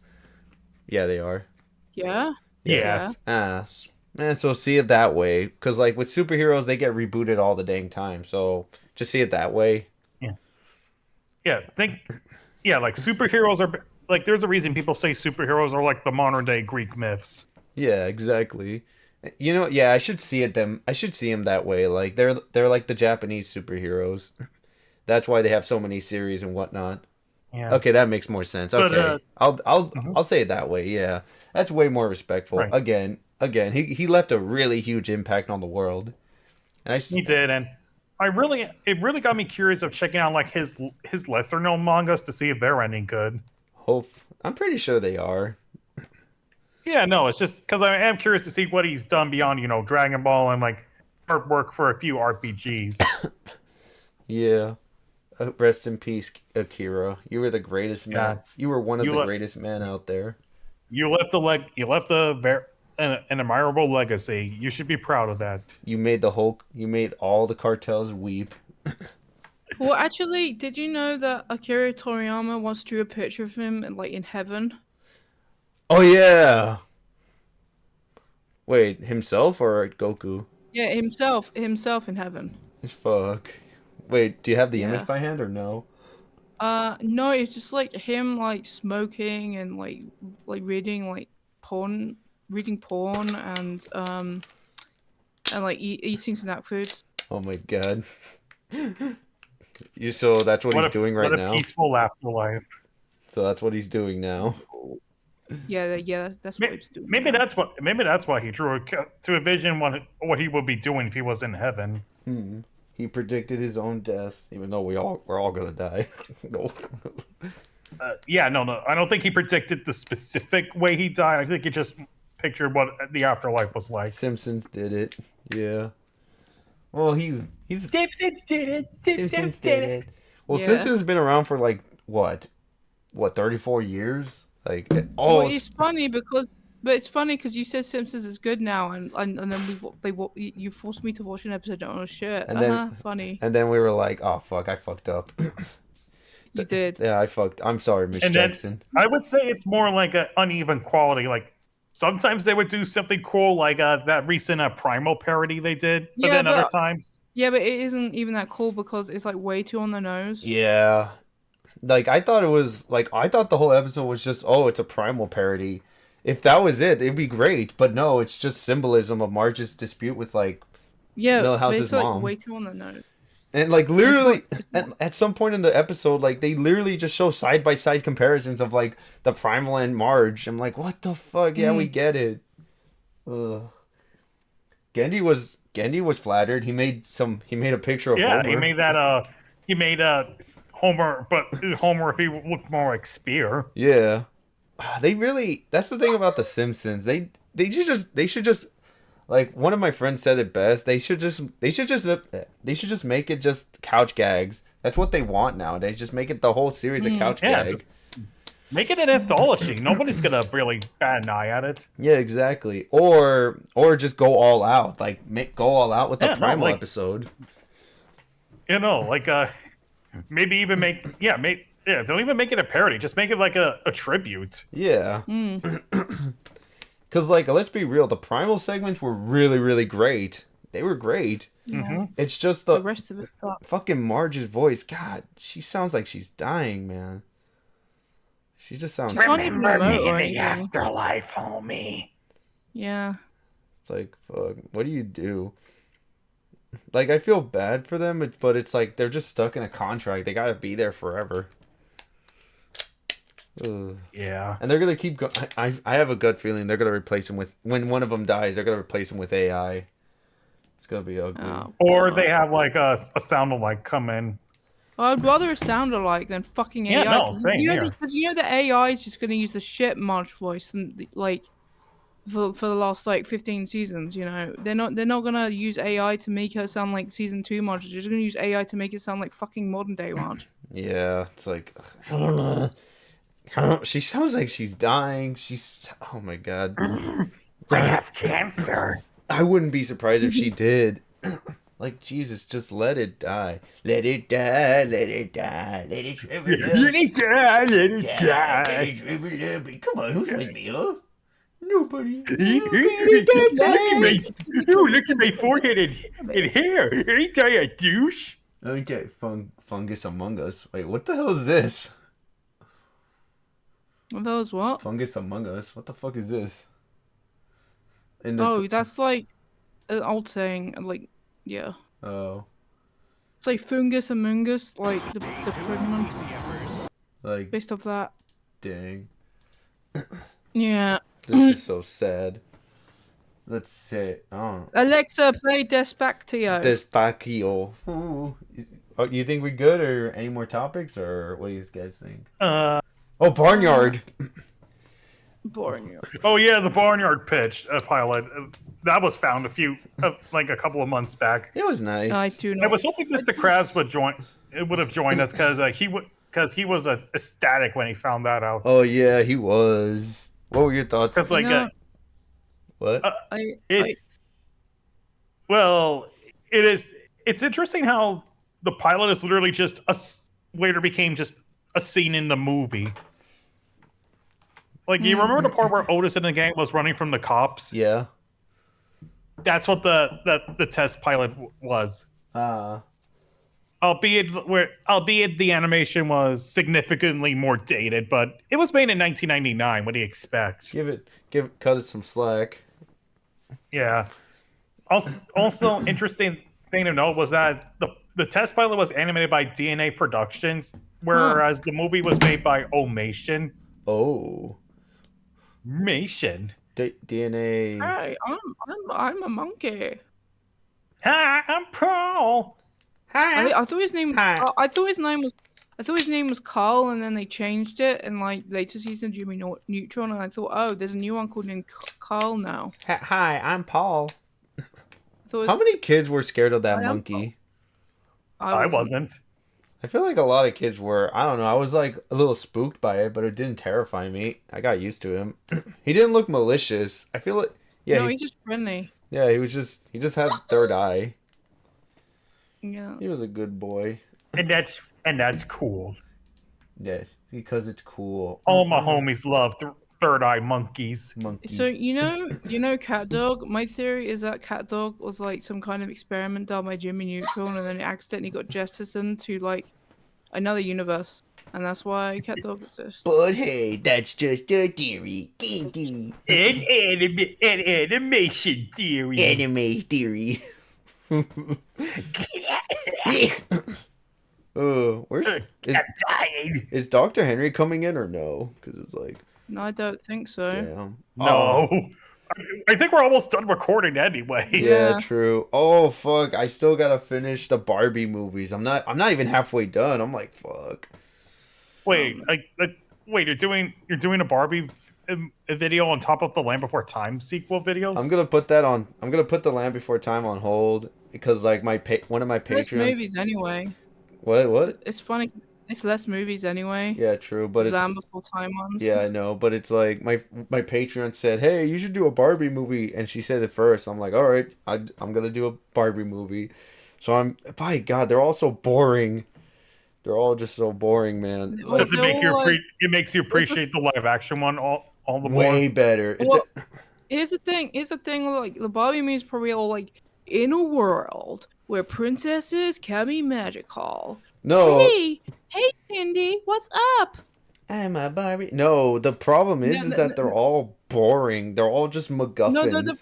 Yeah, they are. Yeah. Yes. Man, so see it that way, because like with superheroes, they get rebooted all the dang time. So just see it that way. Like superheroes are like, there's a reason people say superheroes are like the modern day Greek myths. Yeah, exactly. You know, yeah, I should see them that way. Like they're like the Japanese superheroes. That's why they have so many series and whatnot. Yeah. Okay, that makes more sense. Okay, I'll say it that way. Yeah, that's way more respectful. Right. Again, he left a really huge impact on the world. And he did, and it really got me curious of checking out like his lesser known mangas to see if they're ending good. I'm pretty sure they are. Yeah, no, it's just because I am curious to see what he's done beyond, Dragon Ball and like artwork for a few RPGs. Yeah. Rest in peace, Akira. You were the greatest man. You were one of the greatest men out there. You left an admirable legacy. You should be proud of that. You made all the cartels weep. Well, actually, did you know that Akira Toriyama once drew a picture of him in heaven? Oh yeah. Wait, himself or Goku? Yeah, himself in heaven. Fuck. Wait, do you have the image by hand or no? No, it's just like him smoking and reading porn and eating snack foods. Oh my god. So that's what he's doing right now? What a peaceful afterlife. So that's what he's doing now. Yeah, that's what he's doing. Maybe that's why he drew it, to envision what he would be doing if he was in heaven. He predicted his own death, even though we're all gonna die. No. No. I don't think he predicted the specific way he died. I think he just pictured what the afterlife was like. Simpsons did it. Yeah. Well, he's Simpsons did it. Simpsons did it. Well, yeah. Simpsons has been around for what 34 years? It's funny because you said Simpsons is good now, and then you forced me to watch an episode. Oh shit! And then funny. And then we were like, oh fuck, I fucked up. You did. Yeah, I fucked. I'm sorry, Miss And then- Jackson. I would say it's more like an uneven quality. Like sometimes they would do something cool, like that recent Primal parody they did. But Yeah, then other but- times, Yeah, but it isn't even that cool because it's like way too on the nose. Yeah. Like I thought the whole episode was just, oh, it's a Primal parody. If that was it, it'd be great. But no, it's just symbolism of Marge's dispute with like Yeah, but Milhouse's it's like mom. way too on the nose. And like literally It's not- at some point in the episode, like they literally just show side by side comparisons of like the Primal and Marge. I'm like, what the fuck? Yeah, we get it. Ugh. Gendy was flattered. He made a picture of yeah, Homer. he made Homer, but Homer if he looked more like Spear. Yeah. That's the thing about the Simpsons. They should just like one of my friends said it best. They should just make it just couch gags. That's what they want nowadays. Just make it the whole series of couch Yeah, gags. just make it an anthology. Nobody's gonna really bat an eye at it. Yeah, exactly. Or just go all out. Like go all out with the Yeah, no, Primal like- episode. You know, like maybe even don't even make it a parody. Just make it like a tribute. Yeah. Cause like let's be real, the Primal segments were really, really great. They were great. Mm-hmm. It's just The rest of it sucks. fucking Marge's voice. God, she sounds like she's dying, man. She just sounds. Can't even emote or anything. afterlife, homie. Yeah. It's like, fuck. What do you do? Like, I feel bad for them, but it's like they're just stuck in a contract. They gotta be there forever. Ugh. Yeah. And they're gonna keep going. I have a gut feeling they're gonna replace him with, when one of them dies, they're gonna replace him with AI. It's gonna be ugly. Oh, Or God. they have like a sound alike come in. I'd rather it sound alike than fucking AI. Yeah, no, 'cause same you know, here. because you know the AI is just gonna use the shit Marge voice and like for the last like 15 seasons. You know they're not gonna use AI to make her sound like season 2 Marge. They're just gonna use AI to make it sound like fucking modern day Marge. Yeah, it's like, she sounds like she's dying. Oh my god. I have cancer. I wouldn't be surprised if she did. Like, Jesus, just let it die. Let it die, let it die, let it shrivel up. Let it die, let it Let die. it shrivel up. Come on, who's with me, huh? Nobody. Look at my forehead and hair. Ain't I a douche? Ain't that fungus among us? Wait, what the hell is this? Well, that was what? Fungus among us? What the fuck is this? Oh, that's like an old saying. Like, yeah, Oh, it's like fungus among us, like the Pokemon like, based off that. dang. Yeah. This is so sad. Let's say, oh, Alexa, play Despacito. Despacito. Ooh. Oh, you think we good, or any more topics, or what do you guys think? Oh, Barnyard. Boring. Oh yeah, the Barnyard pitch pilot. That was found a couple of months back. It was nice. I do I not. was hoping Mr. Krabs would have joined us because he was ecstatic when he found that out. Oh yeah, he was. What were your thoughts? Because like No. What? it's it's interesting how the pilot is literally just later became just a scene in the movie. Like, you remember the part where Otis and the gang was running from the cops? Yeah. That's what the test pilot was. Albeit the animation was significantly more dated, but it was made in 1999. What do you expect? Cut it some slack. Yeah. Also interesting thing to note was that the test pilot was animated by DNA Productions, whereas the movie was made by Omation. Oh. Mation. DNA. Hey, I'm a monkey. Hi, I'm Paul. I thought his name. Hi. I thought his name was Carl, and then they changed it, and like later season Jimmy Neutron, and I thought, oh, there's a new uncle named Carl now. Hi, I'm Paul. I thought it was, How many kids were scared of that I am monkey? I wasn't. I feel like a lot of kids were. I don't know. I was like a little spooked by it, but it didn't terrify me. I got used to him. He didn't look malicious. I feel like, yeah, No, he's just friendly. yeah, he just had third eye. Yeah. He was a good boy. And that's cool. Yes, because it's cool. All my homies love Third Eye Monkeys. Monkey. So you know, Cat Dog. My theory is that Cat Dog was like some kind of experiment done by Jimmy Neutron, and then it accidentally got jettisoned to like another universe, and that's why Cat Dog exists. But hey, that's just a theory. Kinky. An animation theory. Anime theory. Is Dr. Henry coming in or no? Because it's like, No, I don't think so. damn. No. I think we're almost done recording anyway. Yeah, true. Oh fuck! I still gotta finish the Barbie movies. I'm not even halfway done. I'm like, fuck. Wait, wait! You're doing a Barbie a video on top of the Land Before Time sequel videos? I'm gonna put that on. I'm gonna put the Land Before Time on hold because like one of my Less patrons. movies anyway. What? It's funny. It's less movies anyway. Yeah, true. But it's Land Before Time ones. yeah, I know. But it's like my patron said, "Hey, you should do a Barbie movie," and she said it first. I'm like, all right, I'm gonna do a Barbie movie. So by God, they're all so boring. They're all just so boring, man. Well, Does it make they're all, like- it makes you appreciate the live action one all the way more? better. Well, here's the thing. Like the Barbie movies probably all like in a world where princesses can be magical. No. Hey, Cindy, what's up? I'm a Barbie. No, the problem is that they're all boring. They're all just MacGuffins.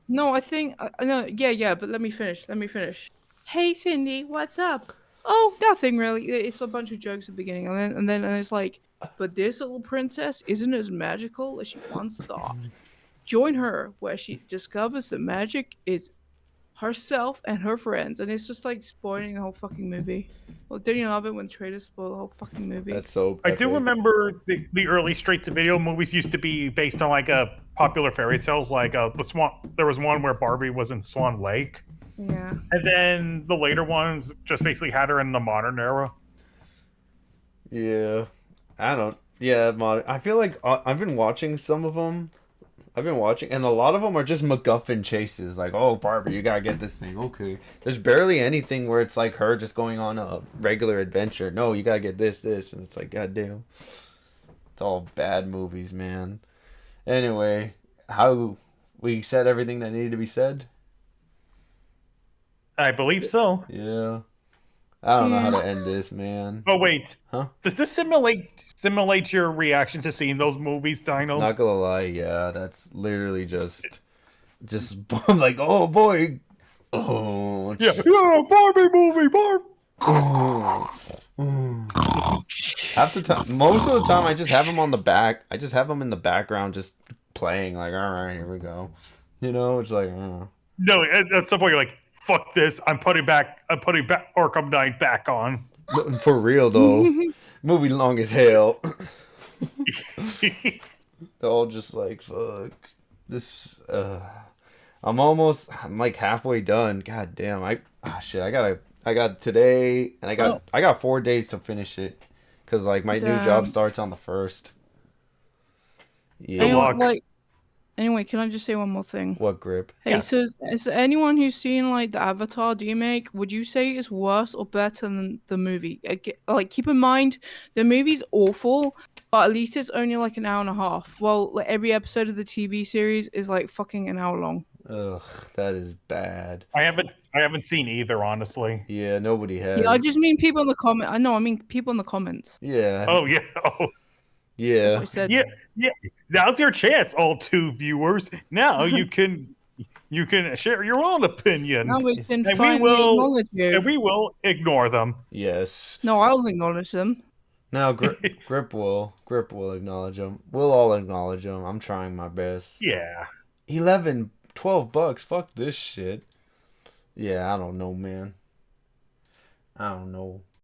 No, I think no, yeah. But let me finish. Hey, Cindy, what's up? Oh, nothing really. It's a bunch of jokes at the beginning, and then it's like, but this little princess isn't as magical as she once thought. Join her where she discovers that magic is herself and her friends, and it's just like spoiling the whole fucking movie. Well, didn't you love it when trailers spoil the whole fucking movie? That's so. I do remember the early straight-to-video movies used to be based on like a popular fairy tales, like the Swan. There was one where Barbie was in Swan Lake. Yeah. And then the later ones just basically had her in the modern era. Yeah, I don't. Yeah, modern. I feel like I've been watching some of them. And a lot of them are just MacGuffin chases. Like, oh, Barbie, you gotta get this thing. Okay. There's barely anything where it's like her just going on a regular adventure. No, you gotta get this, and it's like, goddamn. It's all bad movies, man. Anyway, how we said everything that needed to be said? I believe so. Yeah. I don't know how to end this, man. Oh wait, Huh? Does this simulate your reaction to seeing those movies, Dino? Not gonna lie, yeah, that's literally just I'm like, oh boy, oh Yeah, Barbie movie, Barbie. Half the time, most of the time, I just have them on the back. I just have them in the background, just playing. Like, all right, here we go. You know, it's like, No, at some point you're like, fuck this. I'm putting Arkham Knight back on. For real though, movie long as hell. They're all just like, fuck this. I'm like halfway done. God damn, shit. I got today, and I got 4 days to finish it, cause like my new job starts on the 1st. Yeah. Anyway, can I just say one more thing? What, Grip? Hey, Yes. so is there anyone who's seen like the Avatar remake? Would you say it's worse or better than the movie? Like, keep in mind the movie's awful, but at least it's only like an hour and a half. Well, like every episode of the TV series is like fucking an hour long. Ugh, that is bad. I haven't seen either, honestly. Yeah, nobody has. Yeah, I just mean people in the comment. I mean people in the comments. Yeah. Oh yeah. Oh Yeah. That's what I said. yeah. Now's your chance, all 2 viewers. Now you can share your own opinion. Now we can And finally acknowledge you. And we will ignore them. Yes. No, I'll acknowledge them. Now, Grip will acknowledge them. We'll all acknowledge them. I'm trying my best. Yeah. $12. Fuck this shit. Yeah, I don't know, man. I don't know.